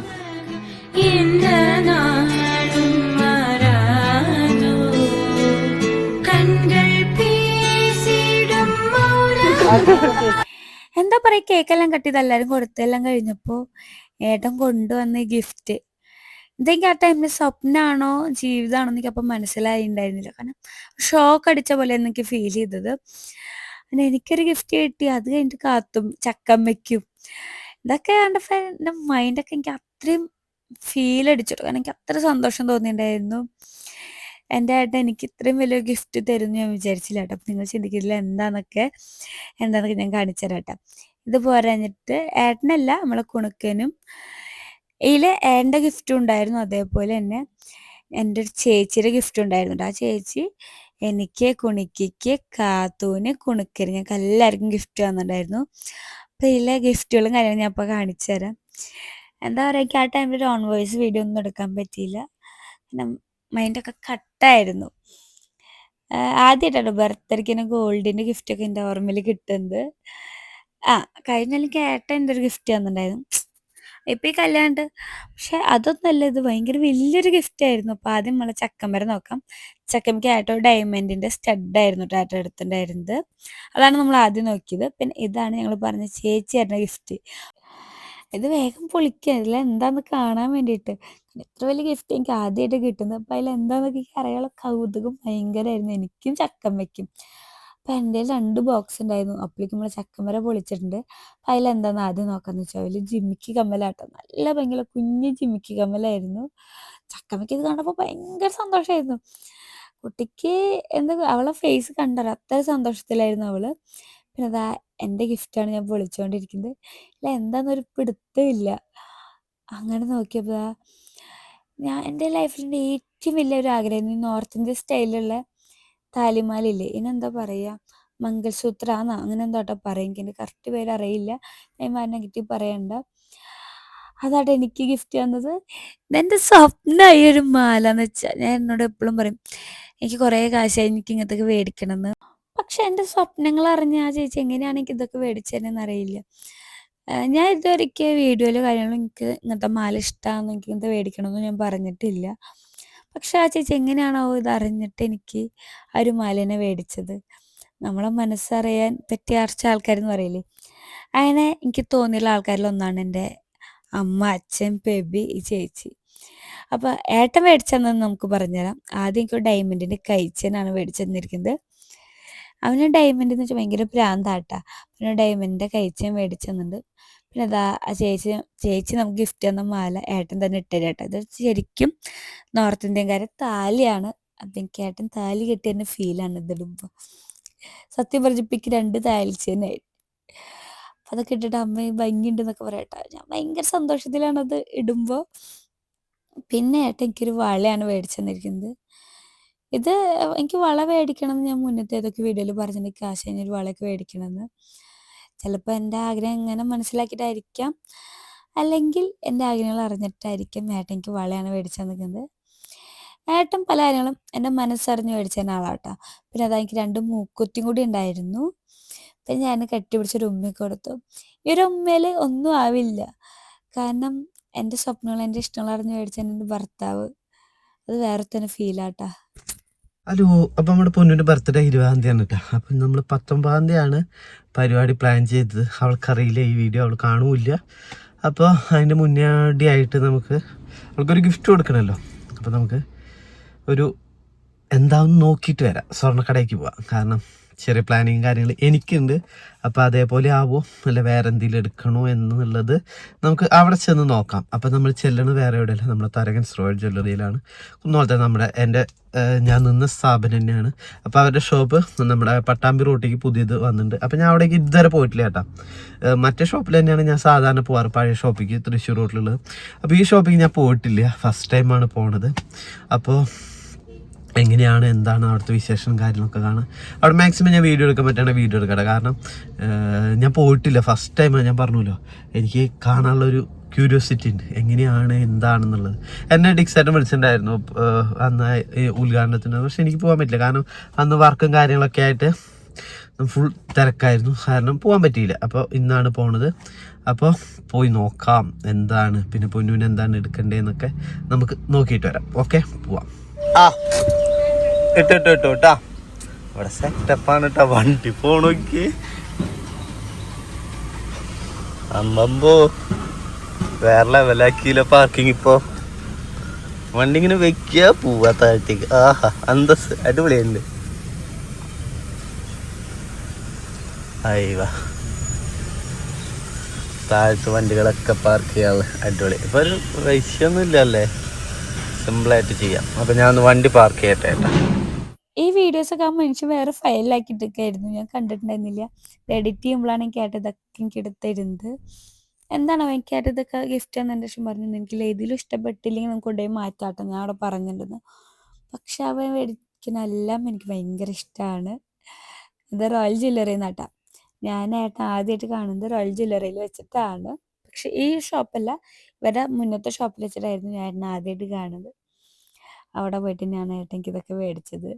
എന്താ പറയാ, കേക്കെല്ലാം കട്ട് ചെയ്ത് എല്ലാരും കൊടുത്തെല്ലാം കഴിഞ്ഞപ്പോ ഏട്ടൻ കൊണ്ടുവന്ന ഗിഫ്റ്റ് ഇതെങ്കിൽ ആ ടൈമിൽ സ്വപ്നാണോ ജീവിതമാണോ എനിക്ക് അപ്പം മനസ്സിലായിണ്ടായിരുന്നില്ല. കാരണം ഷോക്ക് അടിച്ച പോലെ എനിക്ക് ഫീൽ ചെയ്തത്. പിന്നെ എനിക്കൊരു ഗിഫ്റ്റ് കിട്ടി, അത് കഴിഞ്ഞിട്ട് കാത്തും ചക്കമ്മയ്ക്കും ഇതൊക്കെ കണ്ടപ്പോൾ എൻ്റെ മൈൻഡൊക്കെ എനിക്ക് അത്രയും ഫീൽ അടിച്ചു, കാരണം എനിക്ക് അത്ര സന്തോഷം തോന്നിയിട്ടുണ്ടായിരുന്നു. എൻ്റെ ഏട്ടൻ എനിക്ക് ഇത്രയും വലിയൊരു ഗിഫ്റ്റ് തരുമെന്ന് ഞാൻ വിചാരിച്ചില്ല കേട്ടോ. അപ്പം നിങ്ങൾ ചിന്തിക്കില്ല എന്താന്നൊക്കെ ഞാൻ കാണിച്ചു തരാം കേട്ടോ. ഇത് പോരാഞ്ഞിട്ട് ഏട്ടനല്ല നമ്മളെ കുണുക്കനും ഇതിൽ ഏട്ടൻ്റെ ഗിഫ്റ്റും ഉണ്ടായിരുന്നു, അതേപോലെ തന്നെ എൻ്റെ ഒരു ചേച്ചിയുടെ ഗിഫ്റ്റ് ഉണ്ടായിരുന്നു. ആ ചേച്ചി എനിക്ക്, കുണിക്കിക്ക്, കാത്തൂന്, കുണുക്കന് ഞങ്ങൾക്ക് എല്ലാവർക്കും ഗിഫ്റ്റ് തന്നിട്ടുണ്ടായിരുന്നു. അപ്പോൾ ഇതിലെ ഗിഫ്റ്റുകളും കാര്യങ്ങളും ഞാൻ ഇപ്പോൾ കാണിച്ചു തരാം. എന്താ പറയുക, എനിക്ക് ആ ടൈമിൽ ഒരു ഓൺ വോയിസ് വീഡിയോ ഒന്നും എടുക്കാൻ പറ്റിയില്ല, പിന്നെ മൈൻഡൊക്കെ കട്ടായിരുന്നു. ആദ്യമായിട്ടാണ് ബർത്ത്ഡേക്ക് തന്നെ ഗോൾഡിൻ്റെ ഗിഫ്റ്റൊക്കെ എൻ്റെ ഓർമ്മയിൽ കിട്ടുന്നത്. കഴിഞ്ഞ എനിക്ക് ഏട്ടൻ എൻ്റെ ഒരു ഗിഫ്റ്റ് തന്നിട്ടുണ്ടായിരുന്നു, ഇപ്പം ഈ കല്യാണ്ട്. പക്ഷെ അതൊന്നല്ല, ഇത് ഭയങ്കര വലിയൊരു ഗിഫ്റ്റ് ആയിരുന്നു. അപ്പോൾ ആദ്യം നമ്മളെ ചക്കമ്പര നോക്കാം. ചക്കമ്മയ്ക്ക് ഏട്ടോ ഡയമണ്ടിൻ്റെ സ്റ്റഡായിരുന്നു ഏട്ടൻ എടുത്തിട്ടുണ്ടായിരുന്നത്, അതാണ് നമ്മൾ ആദ്യം നോക്കിയത്. പിന്നെ ഇതാണ് ഞങ്ങൾ പറഞ്ഞ ചേച്ചി ആയിരുന്ന ഗിഫ്റ്റ്. ഇത് വേഗം പൊളിക്കുക, ഇതിൽ എന്താണെന്ന് കാണാൻ വേണ്ടിയിട്ട്. എത്ര വലിയ ഗിഫ്റ്റ് എനിക്ക് ആദ്യമായിട്ട് കിട്ടുന്നത്. അപ്പം അതിൽ എന്താണെന്നൊക്കെ എനിക്ക് അറിയാനുള്ള കൗതുകം ഭയങ്കരമായിരുന്നു എനിക്കും ചക്കമ്മയ്ക്കും. അപ്പം എൻ്റെ 2 ബോക്സ് ഉണ്ടായിരുന്നു. അപ്പോഴേക്കും നമ്മൾ ചക്കമര പൊളിച്ചിട്ടുണ്ട്. അപ്പം അതിലെന്താണെന്ന് ആദ്യം നോക്കാമെന്ന് വെച്ചാൽ അതിൽ ജിമിക്കി കമ്മലാട്ടോ, നല്ല ഭയങ്കര കുഞ്ഞ് ജിമിക്കി കമ്മലായിരുന്നു. ചക്കമ്മയ്ക്ക് ഇത് കണ്ടപ്പോൾ ഭയങ്കര സന്തോഷമായിരുന്നു. കുട്ടിക്ക് എന്താ അവളെ ഫേസ് കണ്ടറിയാം, അത്ര സന്തോഷത്തിലായിരുന്നു അവള്. പിന്നെ അതാ എൻ്റെ ഗിഫ്റ്റാണ് ഞാൻ പൊളിച്ചുകൊണ്ടിരിക്കുന്നത്. ഇല്ല എന്താണെന്നൊരു പിടുത്തമില്ല. അങ്ങനെ നോക്കിയപ്പോൾ ഞാൻ എൻ്റെ ലൈഫിൻ്റെ ഏറ്റവും വലിയൊരു ആഗ്രഹം നോർത്ത് ഇന്ത്യൻ സ്റ്റൈലിലുള്ള താലിമാലയില്ലേ, ഇതിനെന്താ പറയുക, മംഗൾസൂത്ര ആണോ അങ്ങനെ എന്താട്ടോ പറയും, എനിക്ക് കറക്റ്റ് പേര് അറിയില്ല, ഞാൻ നെഗറ്റീവ് പറയണ്ട. അതാട്ടെ എനിക്ക് ഗിഫ്റ്റ് തന്നത്. ഇതെൻ്റെ സ്വപ്നമായി ഒരു മാല എന്ന് വെച്ചാൽ. ഞാൻ എന്നോട് എപ്പോഴും പറയും എനിക്ക് കുറേ കാശായി എനിക്ക് ഇങ്ങനത്തൊക്കെ മേടിക്കണമെന്ന്. പക്ഷെ എൻ്റെ സ്വപ്നങ്ങൾ അറിഞ്ഞ ആ ചേച്ചി എങ്ങനെയാണ് എനിക്ക് ഇതൊക്കെ മേടിച്ചതെന്ന് അറിയില്ല. ഞാൻ ഇതുവരെയ്ക്ക് വീഡിയോയിലോ കാര്യങ്ങളും എനിക്ക് ഇങ്ങനത്തെ മാല ഇഷ്ടമാണെന്ന് എനിക്ക് ഇങ്ങനത്തെ മേടിക്കണമെന്ന് ഞാൻ പറഞ്ഞിട്ടില്ല. പക്ഷെ ആ ചേച്ചി എങ്ങനെയാണോ ഇതറിഞ്ഞിട്ട് എനിക്ക് ആ ഒരു മാലേനെ മേടിച്ചത്. നമ്മളെ മനസ്സറിയാൻ പറ്റിയ കുറച്ച് ആൾക്കാരെന്ന് പറയില്ലേ, അങ്ങനെ എനിക്ക് തോന്നിയുള്ള ആൾക്കാരിൽ ഒന്നാണ് എൻ്റെ അമ്മ, അച്ഛൻ, ബേബി, ഈ ചേച്ചി. അപ്പോൾ ഏട്ടൻ മേടിച്ചതെന്ന് നമുക്ക് പറഞ്ഞുതരാം. ആദ്യം എനിക്ക് ഡയമണ്ടിൻ്റെ കൈച്ചെയിനാണ് മേടിച്ചു തന്നിരിക്കുന്നത്. അവന് ഡയമണ്ട് എന്ന് വെച്ചാൽ ഭയങ്കര ഭ്രാന്താട്ടാ. പിന്നെ ഡയമണ്ടിൻ്റെ കൈച്ചെയിൻ മേടിച്ചു തന്നിട്ടുണ്ട്. പിന്നെ അതാ ആ ചേച്ചി നമുക്ക് ഗിഫ്റ്റ് തന്ന മാല ഏട്ടൻ തന്നെ ഇട്ടത് കേട്ടോ. ഇത് ശരിക്കും നോർത്ത് ഇന്ത്യൻകാരെ താലിയാണ്. അപ്പം എനിക്ക് ഏട്ടൻ താലി കെട്ടിയതിൻ്റെ ഫീലാണ് ഇതിടുമ്പോൾ. സത്യം പറഞ്ഞിപ്പിക്ക് 2 താലിച്ചേനായി. അപ്പം അതൊക്കെ ഇട്ടിട്ട് അമ്മ ഭംഗിയുണ്ടെന്നൊക്കെ പറയട്ടെ. ഞാൻ ഭയങ്കര സന്തോഷത്തിലാണത് ഇടുമ്പോൾ. പിന്നെ ഏട്ടൻ എനിക്കൊരു വളയാണ് മേടിച്ചു തന്നിരിക്കുന്നത്. ഇത് എനിക്ക് വള മേടിക്കണം എന്ന് ഞാൻ മുന്നത്തെ ഏതൊക്കെ വീഡിയോയിൽ പറഞ്ഞിട്ടുണ്ട്, കാശ് കഴിഞ്ഞൊരു വളയൊക്കെ മേടിക്കണമെന്ന്. ചിലപ്പോൾ എൻ്റെ ആഗ്രഹം ഇങ്ങനെ മനസ്സിലാക്കിയിട്ടായിരിക്കാം, അല്ലെങ്കിൽ എൻ്റെ ആഗ്രഹങ്ങൾ അറിഞ്ഞിട്ടായിരിക്കും ഏട്ടൻ എനിക്ക് വളയാണ് മേടിച്ചു തന്നിരിക്കുന്നത്. ഏട്ടൻ പല കാര്യങ്ങളും എൻ്റെ മനസ്സറിഞ്ഞ് മേടിച്ച ആളാട്ടോ. പിന്നെ അതാ എനിക്ക് 2 മൂക്കുത്തിയും കൂടി ഉണ്ടായിരുന്നു. പിന്നെ ഞാൻ കെട്ടിപ്പിടിച്ചൊരു ഉമ്മയൊക്കെ കൊടുത്തു. ഈ ഒരു ഉമ്മയിൽ ഒന്നും ആവില്ല, കാരണം എൻ്റെ സ്വപ്നങ്ങൾ എൻ്റെ ഇഷ്ടങ്ങൾ അറിഞ്ഞ് മേടിച്ച എൻ്റെ ഭർത്താവ്, അത് വേറെ തന്നെ ഫീലാട്ടാ. ഹലോ, അപ്പം നമ്മുടെ പൊന്നിൻ്റെ ബർത്ത്ഡേ 20-ാം തീയതിയാണ് കേട്ടോ. അപ്പം നമ്മൾ 19-ാം തീയതിയാണ് പരിപാടി പ്ലാൻ ചെയ്തത്. അവൾക്കറിയില്ല ഈ വീഡിയോ, അവൾ കാണൂല്ല. അപ്പോൾ അതിൻ്റെ മുന്നാടിയായിട്ട് അവൾക്കൊരു ഗിഫ്റ്റ് കൊടുക്കണമല്ലോ. അപ്പോൾ നമുക്ക് ഒരു എന്താണെന്ന് നോക്കിയിട്ട് വരാം, സ്വർണ്ണക്കടയ്ക്ക് പോവാം. കാരണം ചെറിയ പ്ലാനിങ് കാര്യങ്ങൾ എനിക്കുണ്ട്. അപ്പോൾ അതേപോലെ ആവുമോ അല്ല വേറെ എന്തെങ്കിലും എടുക്കണോ എന്നുള്ളത് നമുക്ക് അവിടെ ചെന്ന് നോക്കാം. അപ്പോൾ നമ്മൾ ചെല്ലണത് വേറെ എവിടെയല്ല, നമ്മുടെ തരകൻസ് റോയൽ ജ്വല്ലറിയിലാണ്. കുന്നോളത്തെ ഞാൻ നിന്ന സ്ഥാപനം തന്നെയാണ്. അപ്പോൾ അവരുടെ ഷോപ്പ് നമ്മുടെ പട്ടാമ്പി റോട്ടിലേക്ക് പുതിയത് വന്നിട്ടുണ്ട്. അപ്പോൾ ഞാൻ അവിടേക്ക് ഇതുവരെ പോയിട്ടില്ല കേട്ടോ. മറ്റേ ഷോപ്പിൽ തന്നെയാണ് ഞാൻ സാധാരണ പോവാറ്, പഴയ ഷോപ്പിക്ക് തൃശ്ശൂർ റോട്ടിലുള്ളത്. അപ്പോൾ ഈ ഷോപ്പിക്ക് ഞാൻ പോയിട്ടില്ല, ഫസ്റ്റ് ടൈമാണ് പോണത്. അപ്പോൾ എങ്ങനെയാണ് എന്താണ് അവിടുത്തെ വിശേഷം കാര്യങ്ങളൊക്കെ കാണാം. അവിടെ മാക്സിമം ഞാൻ വീഡിയോ എടുക്കാൻ പറ്റുകയാണെങ്കിൽ വീഡിയോ എടുക്കട്ടെ. കാരണം ഞാൻ പോയിട്ടില്ല, ഫസ്റ്റ് ടൈമാണ്. ഞാൻ പറഞ്ഞല്ലോ എനിക്ക് കാണാനുള്ളൊരു ക്യൂരിയോസിറ്റി ഉണ്ട്, എങ്ങനെയാണ് എന്താണെന്നുള്ളത്. എന്നെ ഡിക്സേട്ടൻ വിളിച്ചിട്ടുണ്ടായിരുന്നു അന്ന് ഉദ്ഘാടനത്തിന്. പക്ഷെ എനിക്ക് പോകാൻ പറ്റില്ല, കാരണം അന്ന് വർക്കും കാര്യങ്ങളൊക്കെ ആയിട്ട് ഫുൾ തിരക്കായിരുന്നു, കാരണം പോകാൻ പറ്റിയില്ല. അപ്പോൾ ഇന്നാണ് പോണത്. അപ്പോൾ പോയി നോക്കാം എന്താണ്, പിന്നെ പൊന്നുവിന് എന്താണ് എടുക്കേണ്ടതെന്നൊക്കെ നമുക്ക് നോക്കിയിട്ട് വരാം. ഓക്കെ, പോവാം. ഇട്ടോ കേട്ടാ, ഇവിടെ സെറ്റപ്പാണ് കേട്ടോ. വണ്ടി പോണോക്കി അമ്പോ വേറെ ലെവലാക്കിയില്ല പാർക്കിങ്. ഇപ്പോ വണ്ടി ഇങ്ങനെ വെക്കുക പോവാ താഴത്തേക്ക്. ആഹാ, അന്തസ് അടിപൊളിയുണ്ട്. അയ്യ, താഴത്ത് വണ്ടികളൊക്കെ പാർക്ക് ചെയ്യാതെ അടിപൊളി. ഇപ്പൊ ഒരു പൈസയൊന്നും ഇല്ല അല്ലേ, സിമ്പിളായിട്ട് ചെയ്യാം. അപ്പം ഞാൻ ഒന്ന് വണ്ടി പാർക്ക് ചെയ്യട്ടെ ഏട്ടാ. ഈ വീഡിയോസൊക്കെ ആ മനുഷ്യൻ വേറെ ഫയലിലാക്കിയിട്ടൊക്കെ ആയിരുന്നു, ഞാൻ കണ്ടിട്ടുണ്ടായിരുന്നില്ല. എഡിറ്റ് ചെയ്യുമ്പോഴാണ് എനിക്ക് ഇതൊക്കെ എനിക്ക് എടുത്തിരുന്നത്. എന്താണ് എനിക്ക് ഇതൊക്കെ ഗിഫ്റ്റ് എന്ന് എൻ്റെ ഇഷ്ടം പറഞ്ഞു. എനിക്കില്ല ഏതിലും ഇഷ്ടപ്പെട്ടില്ലെങ്കിൽ നമുക്ക് കൊണ്ടുപോയി മാറ്റാട്ടോ, ഞാൻ അവിടെ പറഞ്ഞിട്ടുണ്ടെന്ന്. പക്ഷെ അവൻ മേടിക്കുന്നതെല്ലാം എനിക്ക് ഭയങ്കര ഇഷ്ടമാണ്. ഇത് റോയൽ ജ്വല്ലറി എന്നാട്ടാ. ഞാൻ ഏട്ടൻ ആദ്യമായിട്ട് കാണുന്നത് റോയൽ ജ്വല്ലറിയിൽ വെച്ചിട്ടാണ്. പക്ഷെ ഈ ഷോപ്പല്ല, ഇവരുടെ മുന്നത്തെ ഷോപ്പിൽ വെച്ചിട്ടായിരുന്നു ഞാൻ ആദ്യമായിട്ട് കാണുന്നത്. അവിടെ പോയിട്ട് ഞാൻ ഏട്ടനിക്ക് ഇതൊക്കെ മേടിച്ചത്.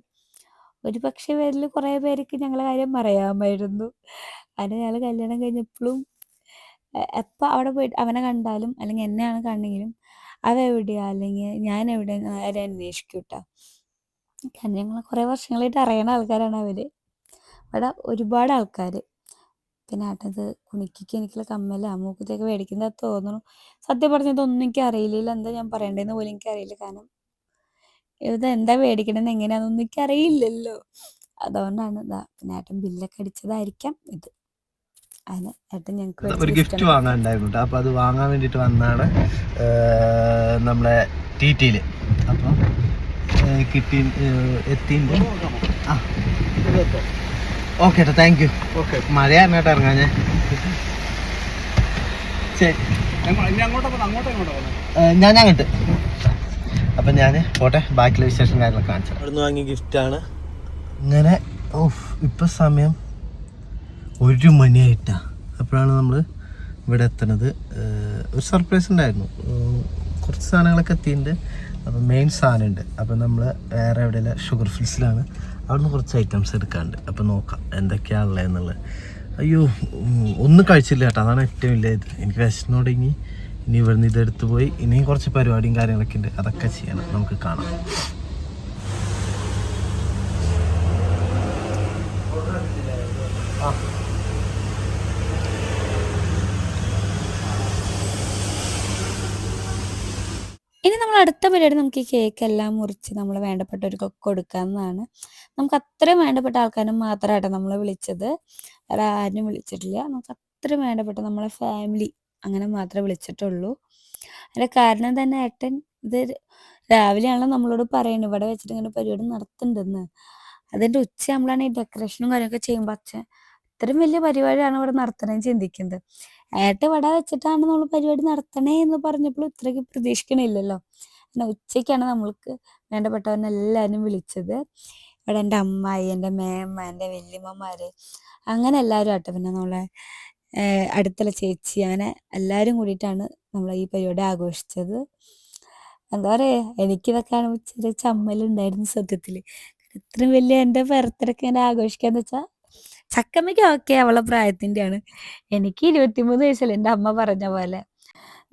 ഒരു പക്ഷേ പേരിൽ കുറേ പേർക്ക് ഞങ്ങളെ കാര്യം പറയാമായിരുന്നു. അതിന് ഞങ്ങൾ കല്യാണം കഴിഞ്ഞപ്പോഴും എപ്പോൾ അവിടെ പോയിട്ട് അവനെ കണ്ടാലും അല്ലെങ്കിൽ എന്നെയാണ് കണ്ടെങ്കിലും അവ എവിടെയാ അല്ലെങ്കിൽ ഞാൻ എവിടെ അവരെ അന്വേഷിക്കും കേട്ടോ. കാരണം ഞങ്ങൾ കുറേ വർഷങ്ങളായിട്ട് അറിയണ ആൾക്കാരാണ് അവർ. അവിടെ ഒരുപാട് ആൾക്കാർ. പിന്നെ ഏട്ടത് കുണിക്കിക്ക് എനിക്കുള്ള കമ്മല മൂക്കത്തേക്ക് മേടിക്കുന്നത് തോന്നുന്നു. സത്യം പറഞ്ഞതൊന്നും എനിക്ക് അറിയില്ല, എന്താ ഞാൻ പറയണ്ടതെന്ന് പോലും എനിക്കറിയില്ല. കാരണം ഇത് എന്താ മേടിക്കണമെന്ന് എങ്ങനെയാണെന്നൊന്നും എനിക്കറിയില്ലല്ലോ. അതുകൊണ്ടാണ് ഇതാ. പിന്നെ ഏട്ടൻ ബില്ലൊക്കെ അടിച്ചതായിരിക്കാം ഇത്. അതിന് ഏട്ടൻ ഞങ്ങൾക്ക് ഒരു ഗിഫ്റ്റ് വാങ്ങാനുണ്ടായിരുന്നു. അപ്പോൾ അത് വാങ്ങാൻ വേണ്ടിയിട്ട് വന്നാണ് നമ്മുടെ TTയിൽ. അപ്പോൾ എത്തിൻ്റെ ഓക്കെ ഏട്ടാ, താങ്ക് യു. ഓക്കെ, മഴയാണ് കേട്ടോ ഇറങ്ങാൻ. ഞാൻ അങ്ങോട്ട്. അപ്പം ഞാൻ പോട്ടെ, ബാക്കിയുള്ള വിശേഷം കാര്യങ്ങളൊക്കെ കാണിച്ചു. അവിടുന്ന് വാങ്ങിയ ഗിഫ്റ്റാണ്. ഇങ്ങനെ ഇപ്പം സമയം 1 മണിയായിട്ടാ. അപ്പോഴാണ് നമ്മൾ ഇവിടെ എത്തണത്. ഒരു സർപ്രൈസ് ഉണ്ടായിരുന്നു, കുറച്ച് സാധനങ്ങളൊക്കെ എത്തിയിട്ടുണ്ട്. അപ്പം മെയിൻ സാധനമുണ്ട്. അപ്പം നമ്മൾ വേറെ എവിടെയല്ല ഷുഗർ ഫിൽസിലാണ്. അവിടുന്ന് കുറച്ച് ഐറ്റംസ് എടുക്കാറുണ്ട്. അപ്പം നോക്കാം എന്തൊക്കെയാണുള്ളത് എന്നുള്ളത്. അയ്യോ, ഒന്നും കഴിച്ചില്ല കേട്ടോ, അതാണ് ഏറ്റവും വലിയ ഇത്. എനിക്ക് വിശന്നോടെങ്കിൽ ഇനി ഇവിടുന്ന് ഇതെടുത്ത് പോയി ഇനിയും കുറച്ച് പരിപാടിയും കാര്യങ്ങളൊക്കെ ഉണ്ട്, അതൊക്കെ ചെയ്യണം. നമുക്ക് കാണാം. ഇനി നമ്മൾ അടുത്ത പരിപാടി നമുക്ക് ഈ കേക്ക് എല്ലാം മുറിച്ച് നമ്മൾ വേണ്ടപ്പെട്ടവർക്കൊക്കെ കൊടുക്കാവുന്നതാണ്. നമുക്ക് അത്രയും വേണ്ടപ്പെട്ട ആൾക്കാരും മാത്രമായിട്ടോ നമ്മളെ വിളിച്ചത്, വേറെ ആരും വിളിച്ചിട്ടില്ല. നമുക്ക് അത്രയും വേണ്ടപ്പെട്ട നമ്മളെ ഫാമിലി അങ്ങനെ മാത്രമേ വിളിച്ചിട്ടുള്ളൂ. അതിൻ്റെ കാരണം തന്നെ ഏട്ടൻ ഇത് രാവിലെയാണല്ലോ നമ്മളോട് പറയുന്നത് ഇവിടെ വെച്ചിട്ട് ഇങ്ങനെ പരിപാടി നടത്തുന്നുണ്ടെന്ന്. അതിൻ്റെ ഉച്ചയാകുമ്പോഴാണ് ഈ ഡെക്കറേഷനും കാര്യമൊക്കെ ചെയ്യുമ്പോൾ അച്ഛൻ ഇത്രയും വലിയ പരിപാടിയാണ് ഇവിടെ നടത്തണേന്ന് ചിന്തിക്കുന്നത്. ഏട്ടൻ ഇവിടെ വെച്ചിട്ടാണ് നമ്മൾ പരിപാടി നടത്തണേ എന്ന് പറഞ്ഞപ്പോൾ ഇത്രയ്ക്ക് പ്രതീക്ഷിക്കണില്ലല്ലോ. പിന്നെ ഉച്ചയ്ക്കാണ് നമ്മൾക്ക് വേണ്ടപ്പെട്ടവരെല്ലാവരും വിളിച്ചത്. ഇവിടെ എൻ്റെ അമ്മായി, എൻ്റെ മേമ്മ, എൻ്റെ വല്യമ്മമാർ, അങ്ങനെ എല്ലാവരും ആട്ടെ. പിന്നെ നമ്മളെ അടുത്തുള്ള ചേച്ചി, അങ്ങനെ എല്ലാവരും കൂടിയിട്ടാണ് നമ്മൾ ഈ പരിപാടി ആഘോഷിച്ചത്. എന്താ പറയുക, എനിക്കിതൊക്കെ കാണുമ്പോൾ ചെറിയ ചമ്മലുണ്ടായിരുന്നു സത്യത്തിൽ. ഇത്രയും വലിയ എൻ്റെ ബർത്ത്ഡേക്ക് ഇങ്ങനെ ആഘോഷിക്കാന്ന് വെച്ചാൽ ചക്കമ്മയ്ക്ക് ഓക്കെ, അവളെ പ്രായത്തിൻ്റെയാണ്. എനിക്ക് 23 വയസ്സല്ലേ. എൻ്റെ അമ്മ പറഞ്ഞ പോലെ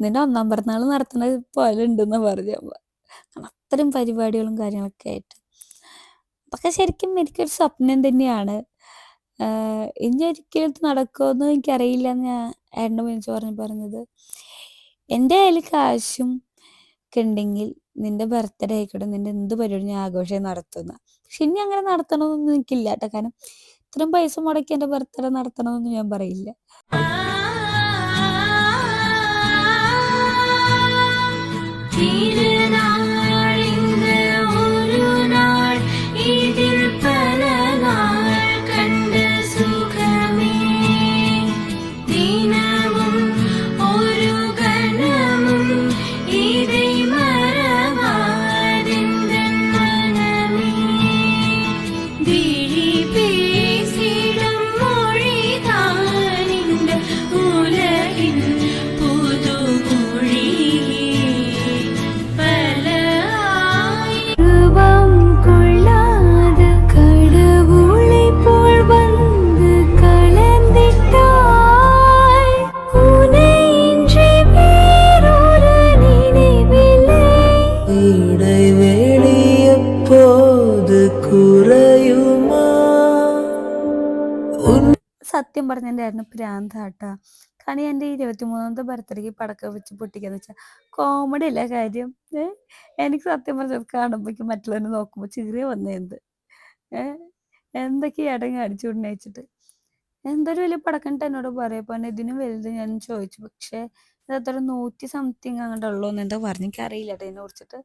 നിന്റെ 1ാം പിറന്നാൾ നടത്തുന്നത് പോലെ ഉണ്ടെന്ന് പറഞ്ഞ അമ്മ. അത്രയും പരിപാടികളും കാര്യങ്ങളൊക്കെ ആയിട്ട് അതൊക്കെ ശരിക്കും എനിക്കൊരു സ്വപ്നം തന്നെയാണ്. ഇനി ഒരിക്കലും നടക്കുമെന്ന് എനിക്കറിയില്ല എന്ന് ഞാൻ ഏട്ടനെ വിളിച്ച് പറഞ്ഞത്. എൻ്റെ കയ്യിൽ കാശും ഒക്കെ ഉണ്ടെങ്കിൽ നിന്റെ ബർത്ത്ഡേ ആയിക്കോട്ടെ, നിന്റെ എന്ത് പരിപാടി ഞാൻ ആഘോഷം നടത്തുന്ന. പക്ഷെ ഇനി അങ്ങനെ നടത്തണമെന്നൊന്നും എനിക്കില്ല കേട്ടോ. കാരണം ഇത്രയും പൈസ മുടക്കി എൻ്റെ ബർത്ത്ഡേ നടത്തണമെന്നൊന്നും ഞാൻ പറയില്ല. സത്യം പറഞ്ഞ എൻ്റെ ഏട്ടന് പ്രാന്താട്ടാ. കാരണം എൻ്റെ 23ാമത്തെ ബർത്ത്ഡേക്ക് പടക്കം വെച്ച് പൊട്ടിക്കാന്ന് വെച്ചാൽ കോമഡി അല്ല കാര്യം. എനിക്ക് സത്യം പറഞ്ഞത് കാണുമ്പോഴേക്കും മറ്റുള്ളവരെ നോക്കുമ്പോൾ ചിരി വന്നത്. എന്തൊക്കെ ഏട്ടൻ കാണിച്ചു കൊണ്ടയച്ചിട്ട് എന്തൊരു വലിയ പടക്കം ഇട്ട് എന്നോട് പറയപ്പോൾ ഇതിനും വലുത് ഞാൻ ചോദിച്ചു. പക്ഷേ ഇതത്ര 100 സംതിങ് അങ്ങോട്ട് ഉള്ളൂ എന്ന് എന്താ പറഞ്ഞു, എനിക്കറിയില്ല കേട്ടോ ഇതിനെ കുറിച്ചിട്ട്.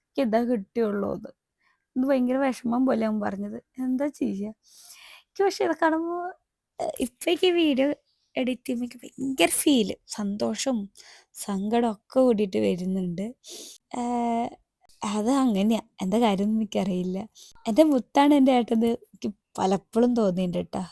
എനിക്ക് ഇതാ കിട്ടിയുള്ളൂ അത്. ഇത് ഭയങ്കര വിഷമം പോലെ അവൻ പറഞ്ഞത്. എന്താ ചെയ്യുക. എനിക്ക് പക്ഷെ ഇത് കാണുമ്പോൾ ഇപ്പോഴേക്ക് വീഡിയോ എഡിറ്റ് ചെയ്യുമ്പോൾ ഭയങ്കര ഫീല്, സന്തോഷവും സങ്കടവും ഒക്കെ കൂടിയിട്ട് വരുന്നുണ്ട്. അത് അങ്ങനെയാ, എന്താ കാര്യമൊന്നും എനിക്കറിയില്ല. എൻ്റെ മുത്താണ് എൻ്റെ ഏട്ടത് എനിക്ക് പലപ്പോഴും തോന്നിയിട്ടുണ്ട് കേട്ടോ.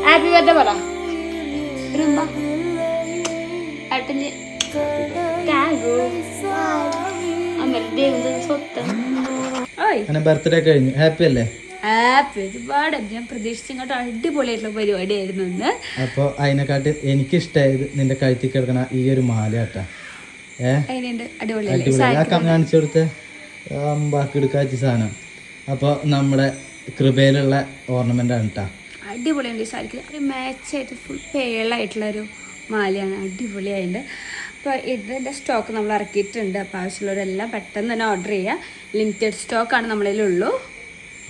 ഹാപ്പി ബർത്ത്ഡേ പറ. ഏട്ടന് ബർത്ത്ഡേ കഴിഞ്ഞു. ഹാപ്പി അല്ലേ? ഹാപ്പി. ഒരുപാട് ഞാൻ പ്രതീക്ഷിച്ച ഇങ്ങോട്ട് അടിപൊളിയായിട്ടുള്ള പരിപാടിയായിരുന്നു ഇന്ന്. അപ്പോൾ അതിനെക്കാട്ടി എനിക്കിഷ്ടമായത് നിന്റെ കഴുത്തിൽ കിടക്കണ ഈ ഒരു മാല കേട്ടാ. അടിപൊളി. കാണിച്ചു കൊടുത്ത ബാക്കി എടുക്കാച്ച സാധനം. അപ്പോൾ നമ്മുടെ കൃപയിലുള്ള ഓർണമെന്റ് ആണ് കേട്ടാ. അടിപൊളിയുണ്ട് ഈ സാരിക്ക്. ഒരു മാച്ചായിട്ട് ഫുൾ പേളായിട്ടുള്ളൊരു മാലയാണ്. അടിപൊളിയായിട്ട്. അപ്പോൾ ഇതിൻ്റെ സ്റ്റോക്ക് നമ്മൾ ഇറക്കിയിട്ടുണ്ട്. അപ്പോൾ ആവശ്യമുള്ളവരെല്ലാം പെട്ടെന്ന് തന്നെ ഓർഡർ ചെയ്യുക. ലിമിറ്റഡ് സ്റ്റോക്കാണ് നമ്മളിലുള്ളൂ.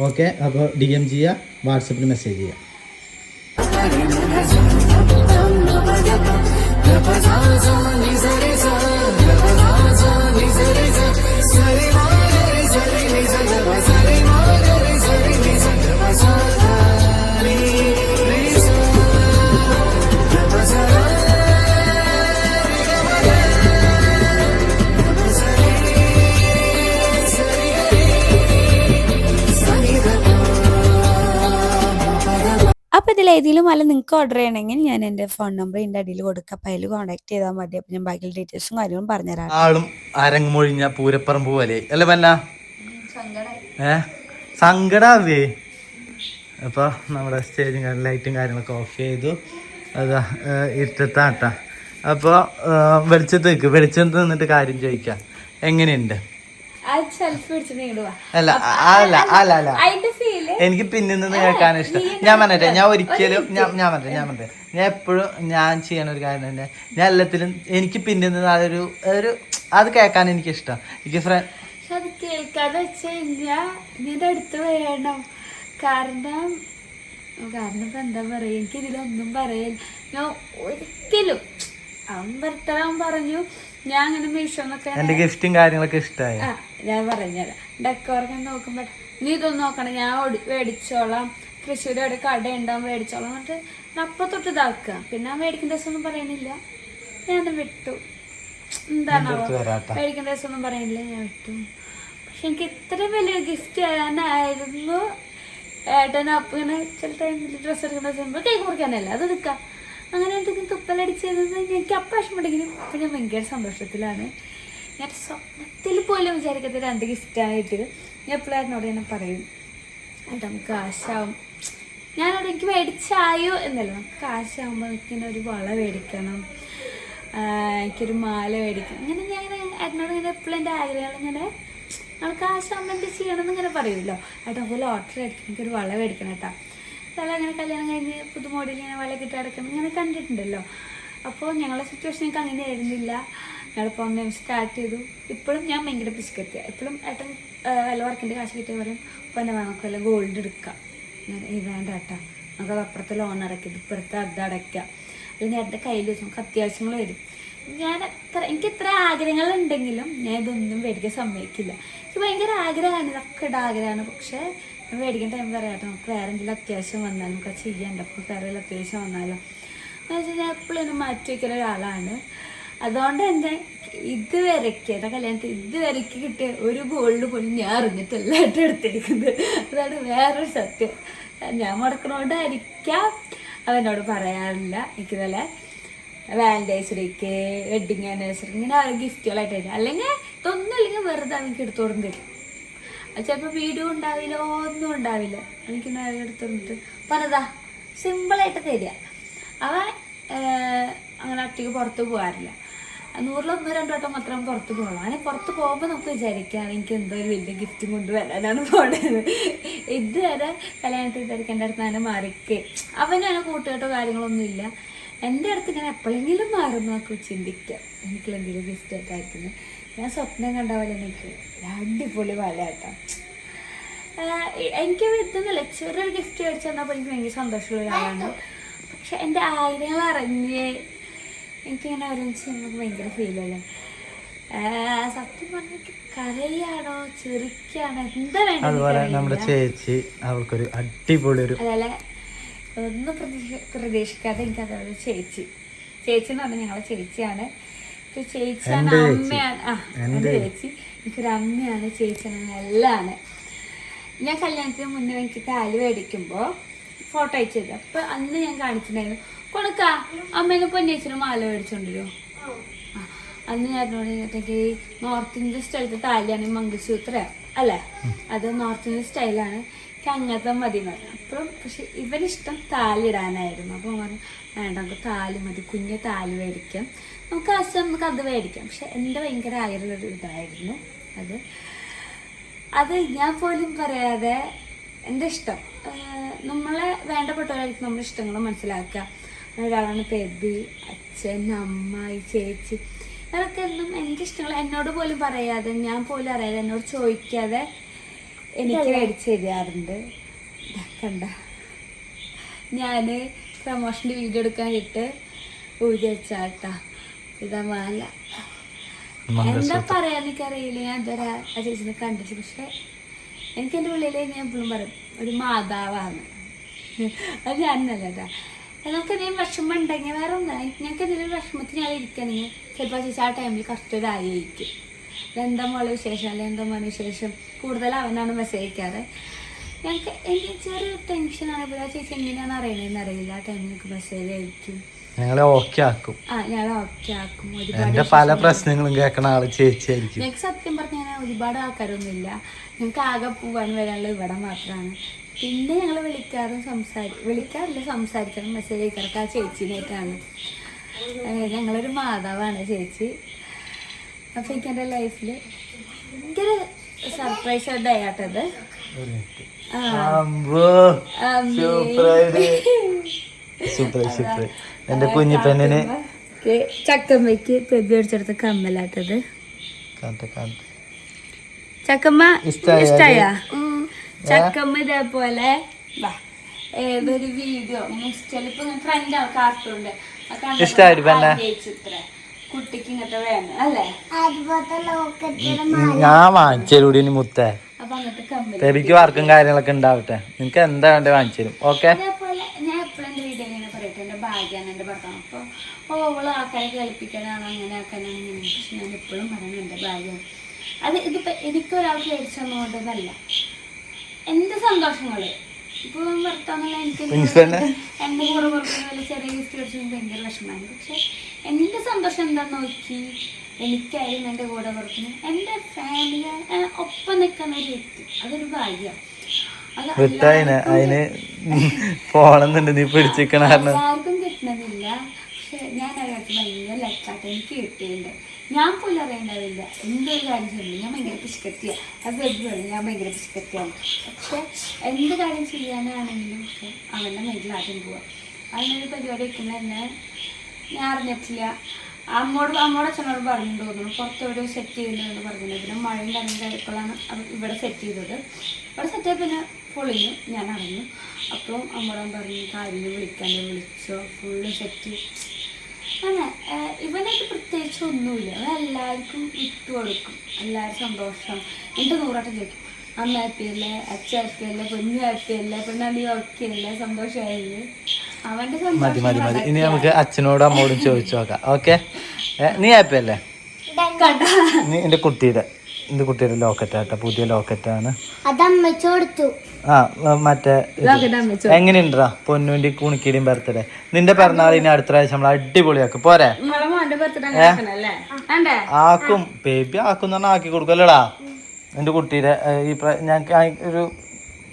ഓക്കെ. അപ്പോൾ DM ചെയ്യുക, വാട്സപ്പിൽ മെസ്സേജ് ചെയ്യുക. അപ്പോൾ ഇതിലേതെങ്കിലും അല്ല നിങ്ങൾക്ക് ഓർഡർ ചെയ്യണമെങ്കിൽ ഞാൻ എൻ്റെ ഫോൺ നമ്പർ ഇതിൻ്റെ അടിയിൽ കൊടുക്കാം. അപ്പോൾ അതിൽ കോൺടാക്ട് ചെയ്താൽ മതി. അപ്പോൾ ഞാൻ ബാക്കി ഡീറ്റെയിൽസും കാര്യങ്ങളും പറഞ്ഞുതരാം. ആളും അരങ്ങുമൊഴിഞ്ഞ പൂരപ്പറമ്പ് പോലെ അല്ലേ പന്ന? സങ്കടാവേ. അപ്പോൾ നമ്മുടെ സ്റ്റേജും ലൈറ്റും കാര്യങ്ങളൊക്കെ ഓഫ് ചെയ്തു. അതാ ഇരുട്ടത്താട്ടാ. അപ്പോൾ വെളിച്ചത്ത് നിന്നിട്ട് കാര്യം ചോദിക്കാം, എങ്ങനെയുണ്ട്? അല്ല അല്ല അല്ല അല്ല എനിക്ക് പിന്നിൽ നിന്ന് കേൾക്കാൻ ഇഷ്ടം. ഞാൻ പറഞ്ഞിട്ടെ, ഞാൻ ഒരിക്കലും ഞാൻ എപ്പോഴും ഞാൻ ചെയ്യണ ഒരു കാര്യം തന്നെ, ഞാൻ എല്ലാത്തിലും എനിക്ക് പിന്നിൽ നിന്ന് ഒരു അത് കേൾക്കാൻ എനിക്ക് ഇഷ്ടം. എനിക്ക് അത് കേൾക്കാതെ വെച്ച് കഴിഞ്ഞാൽ ഇതിന്റെ അടുത്ത് വേണം. കാരണം ഇപ്പൊ എന്താ പറയാ, എനിക്ക് ഇതിലൊന്നും പറയില്ല. ഞാൻ ഒരിക്കലും അവൻ ഭർത്താവൻ പറഞ്ഞു ഞാൻ അങ്ങനെ മീഷോന്നൊക്കെ എന്റെ ഗിഫ്റ്റും കാര്യങ്ങളൊക്കെ ഇഷ്ടമായി. ഞാൻ പറഞ്ഞുതരാം. ഡെക്കോറൊക്കെ നോക്കുമ്പോ നീ ഇതൊന്നും നോക്കണം, ഞാൻ മേടിച്ചോളാം, തൃശ്ശൂർ എവിടെ കട ഉണ്ടാവും മേടിച്ചോളാം എന്നിട്ട് അപ്പൊ തൊട്ട് ഇതാക്കുക. പിന്നെ ആ മേടിക്കുന്ന ദിവസം ഒന്നും പറയുന്നില്ല, ഞാൻ വിട്ടു. എന്താണോ മേടിക്കുന്ന ദിവസം ഒന്നും പറയുന്നില്ല, ഞാൻ വിട്ടു. പക്ഷെ എനിക്ക് ഇത്രയും വലിയൊരു ഗിഫ്റ്റ് തരാനായിരുന്നു ഏട്ടൻ. അപ്പം ഇങ്ങനെ ചില ടൈമിൽ ഡ്രസ്സ് എടുക്കുന്ന സമയത്ത് കേക്ക് മുറിക്കാനല്ല അത് നിൽക്കാം. അങ്ങനെ എന്തെങ്കിലും തുപ്പലടിച്ചത് എനിക്ക് അപ്പം വിഷമമുണ്ടെങ്കിലും ഇപ്പം ഞാൻ ഭയങ്കര സന്തോഷത്തിലാണ്. ഞാൻ സ്വപ്നത്തിൽ പോലും വിചാരിക്കാത്ത 2 ഗിഫ്റ്റാണ് കിട്ടിയത്. ഞാൻ എപ്പോഴും എന്നോട് ഞാൻ പറയും, ഏട്ടാ നമുക്ക് കാശാവും, ഞാനവിടെ എനിക്ക് മേടിച്ചായോ എന്നല്ല, നമുക്ക് കാശാകുമ്പോൾ എനിക്കിങ്ങനെ ഒരു വള മേടിക്കണം, എനിക്കൊരു മാല മേടിക്കണം. ഇങ്ങനെ ഞാൻ ഏട്ടനോട് ഇങ്ങനെ എപ്പോഴും എൻ്റെ ആഗ്രഹങ്ങൾ ഇങ്ങനെ നമുക്ക് കാശാകുമ്പോൾ എന്ത് ചെയ്യണമെന്ന് ഇങ്ങനെ പറയുമല്ലോ. ഏട്ടാ നമുക്ക് ലോട്ടറി അടിക്കണം, എനിക്കൊരു വള മേടിക്കണം കേട്ടോ. തല അങ്ങനെ കല്യാണം കഴിഞ്ഞ് പുതുമോടിയിൽ ഇങ്ങനെ വള കിട്ടി അടക്കണം ഇങ്ങനെ കണ്ടിട്ടുണ്ടല്ലോ. അപ്പോൾ ഞങ്ങളുടെ സിറ്റുവേഷൻ എനിക്ക് അങ്ങനെ ആയിരുന്നില്ല. ഞങ്ങളിപ്പോൾ ഒന്ന് സ്റ്റാർട്ട് ചെയ്തു. ഇപ്പോഴും ഞാൻ ഭയങ്കര പിശുക്കെത്തിയ, എപ്പോഴും ഏട്ടൻ വല്ല വർക്കിൻ്റെ കാശ് കിട്ടിയ പറയും ഇപ്പോൾ തന്നെ നമുക്ക് വല്ല ഗോൾഡ് എടുക്കാം. വേണ്ട ഏട്ടാ, നമുക്ക് അപ്പുറത്തെ ലോൺ അടയ്ക്കാം, ഇപ്പുറത്തെ അത് അടയ്ക്കാം, അല്ലെങ്കിൽ ഏട്ടൻ്റെ കയ്യിൽ വെച്ച് നമുക്ക് അത്യാവശ്യങ്ങൾ വരും. എനിക്ക് എത്ര ആഗ്രഹങ്ങളുണ്ടെങ്കിലും ഞാൻ ഇതൊന്നും മേടിക്കാൻ സമ്മതിക്കില്ല. എനിക്ക് ഭയങ്കര ആഗ്രഹമാണ്, ഇതൊക്കെ ആഗ്രഹമാണ്. പക്ഷേ ഞാൻ മേടിക്കുന്ന ടൈം പറയാട്ടോ, നമുക്ക് വേറെ എന്തെങ്കിലും അത്യാവശ്യം വന്നാലും നമുക്ക് അത് ചെയ്യാണ്ട്. അപ്പോൾ വേറെ അത്യാവശ്യം വന്നാലും എന്ന് വെച്ചാൽ ഞാൻ എപ്പോഴും മാറ്റി വയ്ക്കുന്ന ഒരാളാണ്. അതുകൊണ്ട് തന്നെ ഇതുവരെയ്ക്ക് എൻ്റെ കല്യാണത്തിൽ ഇതുവരെയ്ക്ക് കിട്ടിയ ഒരു ഗോൾഡ് പോലും ഞാൻ അറിഞ്ഞിട്ടല്ല ഏട്ടൻ എടുത്തിരിക്കുന്നത്. അതാണ് വേറൊരു സത്യം. ഞാൻ മുടക്കണോണ്ടായിരിക്കാം അവനോട് പറയാറില്ല. എനിക്ക് നല്ല വാലന്റൈൻസ് ഡേക്ക്, വെഡിങ് ആനിവേഴ്സറി ഇങ്ങനെ ഗിഫ്റ്റുകളായിട്ട് തരും. അല്ലെങ്കിൽ ഇതൊന്നും ഇല്ലെങ്കിൽ വെറുതെ എനിക്ക് എടുത്തോടും തരും. ചിലപ്പോൾ വീഡിയോ ഉണ്ടാവില്ല, ഒന്നും ഉണ്ടാവില്ല, എനിക്ക് എടുത്തോണ്ടിട്ട് പറഞ്ഞതാ സിമ്പിളായിട്ട് തരിക. അവൻ അങ്ങനെ ഒറ്റയ്ക്ക് പുറത്ത് പോകാറില്ല. 100-1-2 വട്ടം മാത്രം പുറത്ത് പോകണം. അങ്ങനെ പുറത്ത് പോകുമ്പോൾ നമുക്ക് വിചാരിക്കാം എനിക്ക് എന്തോ ഒരു വലിയ ഗിഫ്റ്റും കൊണ്ടുവരാനാണ് പോണത്. ഇതുവരെ കല്യാണത്തിൽ തിരക്ക് എൻ്റെ അടുത്ത് അങ്ങനെ മാറിക്കേ. അവനങ്ങനെ കൂട്ടുകെട്ടോ കാര്യങ്ങളൊന്നും ഇല്ല. എൻ്റെ അടുത്ത് ഇങ്ങനെ എപ്പോഴെങ്കിലും മാറുന്നു നമുക്ക് ചിന്തിക്കാം എനിക്കുള്ള എന്തെങ്കിലും ഗിഫ്റ്റ് ആയിട്ടായിരിക്കുന്നത്. ഞാൻ സ്വപ്നം കണ്ട പോലെ എനിക്ക് അടിപൊളി വളയാട്ടോ. എനിക്ക് ഇതൊന്നുമില്ല, ചെറിയൊരു ഗിഫ്റ്റ് മേടിച്ചു തന്നപ്പോൾ എനിക്ക് ഭയങ്കര സന്തോഷമുള്ള ഒരാളാണ്. പക്ഷെ എൻ്റെ ആഗ്രഹങ്ങൾ അറിഞ്ഞ് എനിക്കിങ്ങനെ ഓരോന്ന് ചെയ്യുമ്പോൾ ഭയങ്കര ഫീലല്ലേ. സത്യം പറഞ്ഞാൽ കരയാണോ ചെറുക്കാണോ എന്താ വേണ്ടത് ചേച്ചി അവർക്കൊരു അടിപൊളി ഒരു അതല്ലേ ഒന്നും പ്രതീക്ഷിക്കാതെ എനിക്ക് അതേപോലെ ചേച്ചി എന്ന് പറഞ്ഞാൽ ഞങ്ങളെ ചേച്ചിയാണ്. ചേച്ചിയാണ്, അമ്മയാണ്. എൻ്റെ ചേച്ചി എനിക്കൊരു അമ്മയാണ്, ചേച്ചിയാണ്, എല്ലാമാണ്. ഞാൻ കല്യാണത്തിന് മുന്നേ എനിക്ക് താലി മേടിക്കുമ്പോൾ ഫോട്ടോ അയച്ചു തരും. അപ്പോൾ അന്ന് ഞാൻ കാണിച്ചിട്ടുണ്ടായിരുന്നു കൊടുക്ക അമ്മേനെ പൊന്നേച്ചിന് മാല മേടിച്ചോണ്ടിരുമോ. അന്ന് ഞാൻ പറഞ്ഞിട്ടുണ്ടെങ്കിൽ നോർത്ത് ഇന്ത്യൻ സ്റ്റൈലത്തെ താലിയാണ് മംഗൾസൂത്ര അല്ലേ, അത് നോർത്ത് ഇന്ത്യൻ സ്റ്റൈലാണ്, എനിക്ക് അങ്ങനത്തെ മതി പറഞ്ഞു. അപ്പം പക്ഷെ ഇവരിഷ്ടം താലി ഇടാനായിരുന്നു. അപ്പോൾ പറഞ്ഞു വേണ്ട നമുക്ക് താലി മതി, കുഞ്ഞ് താലി മേടിക്കാം, നമുക്ക് ആവശ്യം നമുക്ക് അത് മേടിക്കാം. പക്ഷെ എൻ്റെ ഭയങ്കര ആഗ്രഹമുള്ളൊരു ഇതായിരുന്നു അത് ഞാൻ പോലും പറയാതെ എൻ്റെ ഇഷ്ടം, നമ്മളെ വേണ്ടപ്പെട്ടവരായിരിക്കും നമ്മുടെ ഇഷ്ടങ്ങൾ മനസ്സിലാക്കുക. ഒരാളാണ് ബേബി, അച്ഛൻ, അമ്മ, ഈ ചേച്ചി, അതൊക്കെ എന്നും എൻ്റെ ഇഷ്ടങ്ങൾ എന്നോട് പോലും പറയാതെ, ഞാൻ പോലും അറിയാതെ, എന്നോട് ചോദിക്കാതെ എനിക്ക് മേടിച്ച് തരാറുണ്ട്. കണ്ട ഞാൻ പ്രമോഷൻ്റെ വീഡിയോ എടുക്കാൻ ഇട്ട് ഊരി വെച്ചാട്ടാ ഇതാ മാല. എന്താ പറയാൻ എനിക്കറിയില്ല, ഞാൻ ഇതുവരെ ആ ചേച്ചിനെ കണ്ടിട്ട്. പക്ഷെ എനിക്ക് എൻ്റെ ഉള്ളിൽ ഞാൻ എപ്പോഴും പറയും ഒരു മാതാവാണ്. അത് ഞാനല്ലട്ടാ. നമുക്ക് എന്തെങ്കിലും വിഷമം ഉണ്ടെങ്കിൽ വേറെ ഒന്നും, ഞങ്ങൾക്ക് എന്തെങ്കിലും വിഷമത്തിൽ ഞാൻ ഇരിക്കണമെങ്കിൽ ചിലപ്പോൾ ചേച്ചി ആ ടൈമിൽ കറക്റ്റ് ഒരു ആയിരിക്കും. എന്താ മോളെ വിശേഷം, അല്ലെങ്കിൽ എന്താ മോനെ വിശേഷം, കൂടുതൽ അവനാണ് മെസ്സേജ് അയക്കാറ്. ഞങ്ങൾക്ക് എനിക്ക് ചെറിയൊരു ടെൻഷനാണ്. ഇപ്പോൾ ആ ചേച്ചി എങ്ങനെയാണെന്ന് അറിയണമെന്ന് അറിയില്ല. ആ ടൈമിൽ എനിക്ക് മെസ്സേജ് അയക്കും, ഞങ്ങളെ ഓക്കെ ആക്കും. ഞങ്ങളെ ഓക്കെ ആക്കും. എന്റെ പല പ്രശ്നങ്ങളും കേൾക്കണ ആള് ചേച്ചിയായിരിക്കും. ഞങ്ങൾക്ക് സത്യം പറഞ്ഞാൽ ഒരുപാട് ആൾക്കാരൊന്നുമില്ല, ഞങ്ങൾക്ക് ആകെ പോവാൻ വരാനുള്ള ഇവിടെ മാത്രമാണ്. പിന്നെ ഞങ്ങൾ വിളിക്കാറില്ല, സംസാരിക്കണം, മെസ്സേജ് അയക്കാറൊക്കെ ആ ചേച്ചീനായിട്ടാണ്. ഞങ്ങളൊരു മാതാവാണ് ചേച്ചി. അപ്പം എനിക്ക് എൻ്റെ ലൈഫിൽ ഭയങ്കര സർപ്രൈസ് ഡേ ആട്ടത്. എന്റെ കുഞ്ഞിപ്പെണ്ണിന് ചക്കമ്മയ്ക്ക് പെബി അടിച്ചെടുത്ത കമ്മലാട്ടത്. ചക്കമ്മ ഇഷ്ടായ? ചക്കമ്മ ഇതേപോലെ ഏതൊരു വീഡിയോ ചിലപ്പോ ഫ്രണ്ടാവും കാർട്ടൂണ്ട് കുട്ടിക്ക് ഇങ്ങനത്തെ വേണം അല്ലേ, ഞാൻ വാങ്ങിച്ചൂടി മുത്തേ. അപ്പൊ അങ്ങനത്തെ കമ്മൽ ബേബിക്ക് വർക്കും കാര്യങ്ങളൊക്കെ ഉണ്ടാവട്ടെ, നിനക്ക് എന്താ വേണ്ടത് വാങ്ങിച്ചു തരും. ഓക്കെ. അതേപോലെ ഞാൻ എപ്പോഴും എന്റെ വീഡിയോ ഇങ്ങനെ പറയട്ടെ, എന്റെ ഭാഗ്യമാണ് എന്റെ ഭർത്താവ്. അപ്പൊ ഓള് ആൾക്കാരെ കേൾപ്പിക്കാനാണ്, അങ്ങനെ ആക്കാനാണ് ഇങ്ങനെ. പക്ഷെ ഞാൻ എപ്പോഴും പറയുന്നത് എന്റെ ഭാഗ്യമാണ്. അത് ഇതിപ്പോ എനിക്കൊരാൾക്ക് മേടിച്ചു തന്നുകൊണ്ടെന്നല്ല, എന്റെ സന്തോഷങ്ങള് ഇപ്പൊ ഭർത്താവെന്നുള്ള എനിക്ക് എന്റെ കൂടെ പുറത്തുള്ള ചെറിയ ഗിഫ്റ്റ് മേടിച്ചു ഭയങ്കര വിഷമമാണ്. പക്ഷെ എന്റെ സന്തോഷം എന്താന്ന് നോക്കി, എനിക്കായാലും എൻ്റെ കൂടെ പുറത്തുനിന്ന് എൻ്റെ ഫാമിലി ഒപ്പം നിൽക്കുന്ന ഒരു വ്യക്തി, അതൊരു ഭാഗ്യമാണ്. അതിന് പോണെന്നുണ്ട്, നീ പിടിച്ചിരിക്കണ എല്ലാവർക്കും കിട്ടണമെന്നില്ല. പക്ഷെ ഞാൻ അതിനകത്ത് ഭയങ്കര ലക്കാട്ട് എനിക്ക് കിട്ടിയിട്ടുണ്ട്. ഞാൻ പോലും അറിയണ്ടാവില്ല എന്തൊരു കാര്യം ചെയ്യുന്നത്. ഞാൻ ഭയങ്കര പിശുക്കത്തിയാണ്, അത് വെറുതെ ഞാൻ ഭയങ്കര പിശുക്കത്തിയാണ്. പക്ഷെ എന്ത് കാര്യം ചെയ്യാനാണെങ്കിലും പക്ഷെ അവൻ്റെ മൈൻഡിൽ ആദ്യം പോവാം. അതിനൊരു പരിപാടി വെക്കുന്നത് തന്നെ ഞാൻ അറിഞ്ഞിട്ടില്ല. അമ്മോട് അച്ഛനോട് പറഞ്ഞു തോന്നുന്നു, പുറത്തെവിടെ സെറ്റ് ചെയ്യുന്നതെന്ന് പറഞ്ഞിട്ടുണ്ട്. പിന്നെ മഴയും കാര്യങ്ങളാണ് ഇവിടെ സെറ്റ് ചെയ്തത്. ഇവിടെ സെറ്റ് ആയി പിന്നെ പൊളിഞ്ഞു, ഞാൻ അറിഞ്ഞു. അപ്പോൾ അമ്മോടൻ പറഞ്ഞു കാര്യങ്ങൾ വിളിച്ചോ, ഫുള്ള് സെറ്റ്. അങ്ങനെ ഇവനായിട്ട് പ്രത്യേകിച്ച് ഒന്നുമില്ല, അവൻ എല്ലാവർക്കും വിട്ടു കൊടുക്കും, എല്ലാവരും സന്തോഷം. എന്നിട്ട് 100 വട്ടം ചോദിക്കും അമ്മ ഹാപ്പിയല്ലേ, അച്ഛൻ ഹാപ്പിയല്ലേ, കുഞ്ഞു ഹാപ്പിയല്ലേ, പിന്നെ നീ ഓക്കെ അല്ലേ, സന്തോഷമായില്ലേ. അവന്റെ മതി. ഇനി നമുക്ക് അച്ഛനോടും അമ്മോടും ചോദിച്ചു നോക്കാം. ഓക്കെ, നീ ഹാപ്പി അല്ലേ? നീ എന്റെ കുട്ടിയുടെ ലോക്കറ്റ് ആട്ടോ, പുതിയ ലോക്കറ്റാണ്. ആ മറ്റേ എങ്ങനെയുണ്ടാ പൊന്നുവിന്റെ കുണിക്കിടിയും ബർത്ത്ഡേ. നിന്റെ പിറന്നാളിന് അടുത്ത പ്രാവശ്യം നമ്മൾ അടിപൊളിയാക്കും പോരെ? ആക്കും ബേബി ആക്കും പറഞ്ഞാൽ ആക്കി കൊടുക്കല്ലടാ. എന്റെ കുട്ടിയുടെ ഞങ്ങൾക്ക് ഒരു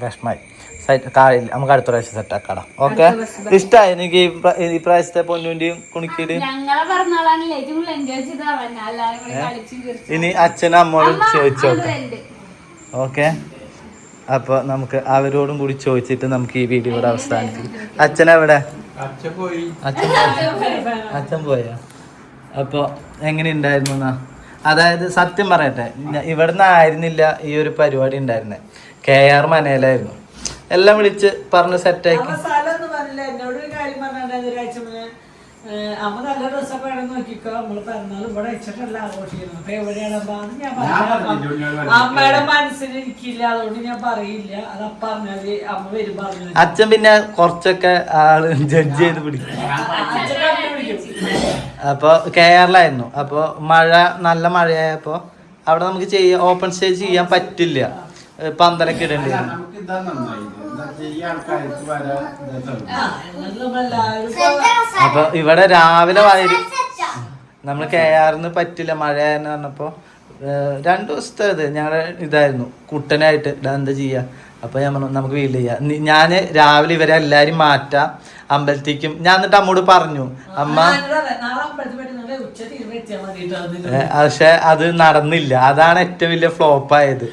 വിഷമായി. നമുക്ക് അടുത്ത പ്രാവശ്യം സെറ്റ് ആക്കാടാ. ഓക്കെ, ഇഷ്ടായി എനിക്ക് ഈ പ്രാവശ്യത്തെ പൊന്നുവിന്റെയും കുണിക്കിടിയും? ഇനി അച്ഛനും അമ്മോടും ചോദിച്ചു നോക്കാം. ഓക്കെ, അപ്പൊ നമുക്ക് അവരോടും കൂടി ചോദിച്ചിട്ട് നമുക്ക് ഈ വീഡിയോ കൂടെ അവസാനിപ്പിക്കും. അച്ഛനെവിടെ? അച്ഛൻ പോയാ? അപ്പൊ എങ്ങനെ ഉണ്ടായിരുന്നു? അതായത് സത്യം പറയട്ടെ, ഇവിടുന്ന് ആയിരുന്നില്ല ഈ ഒരു പരിപാടി ഉണ്ടായിരുന്നെ, KR മനയിലായിരുന്നു. എല്ലാം വിളിച്ച് പറഞ്ഞ് സെറ്റാക്കി. എന്നോടൊരു കാര്യം പറഞ്ഞിട്ടുണ്ടായിരുന്നു ഒരാഴ്ച മുന്നേ, അമ്മ നല്ല ഡ്രസ്സൊക്കെ വേണം നോക്കിക്കോ, നമ്മള് പിറന്നാൾ ഇവിടെ വെച്ചിട്ടല്ല ആഘോഷിക്കുന്നത്. അപ്പൊ എവിടെയാണ് ഞാൻ പറഞ്ഞു, അമ്മയുടെ മനസ്സിൽ ഇരിക്കില്ല, അതുകൊണ്ട് ഞാൻ പറയില്ല. അത് അപ്പ പറഞ്ഞാല് അമ്മ വരും പറഞ്ഞു. അച്ഛൻ പിന്നെ കുറച്ചൊക്കെ ആള് ജഡ്ജ് ചെയ്ത് പിടിക്കും. അപ്പൊ KRലായിരുന്നു. അപ്പൊ നല്ല മഴയായപ്പോ അവിടെ നമുക്ക് ഓപ്പൺ സ്റ്റേജ് ചെയ്യാൻ പറ്റില്ല, പന്തലൊക്കെ ഇടേണ്ടി വരും. അപ്പൊ ഇവിടെ രാവിലെ നമ്മൾ KRന്ന് പറ്റില്ല മഴയെന്ന് പറഞ്ഞപ്പോൾ 2 ദിവസത്തെ ഇത് ഞങ്ങളുടെ ഇതായിരുന്നു കുട്ടനായിട്ട് എന്താ ചെയ്യുക. അപ്പോൾ ഞാൻ പറഞ്ഞു നമുക്ക് വീട്ടിൽ ചെയ്യാം. ഞാൻ രാവിലെ ഇവരെ എല്ലാവരും മാറ്റാം അമ്പലത്തേക്കും. ഞാൻ എന്നിട്ട് അമ്മോട് പറഞ്ഞു അമ്മ, പക്ഷെ അത് നടന്നില്ല. അതാണ് ഏറ്റവും വലിയ ഫ്ലോപ്പ് ആയത്.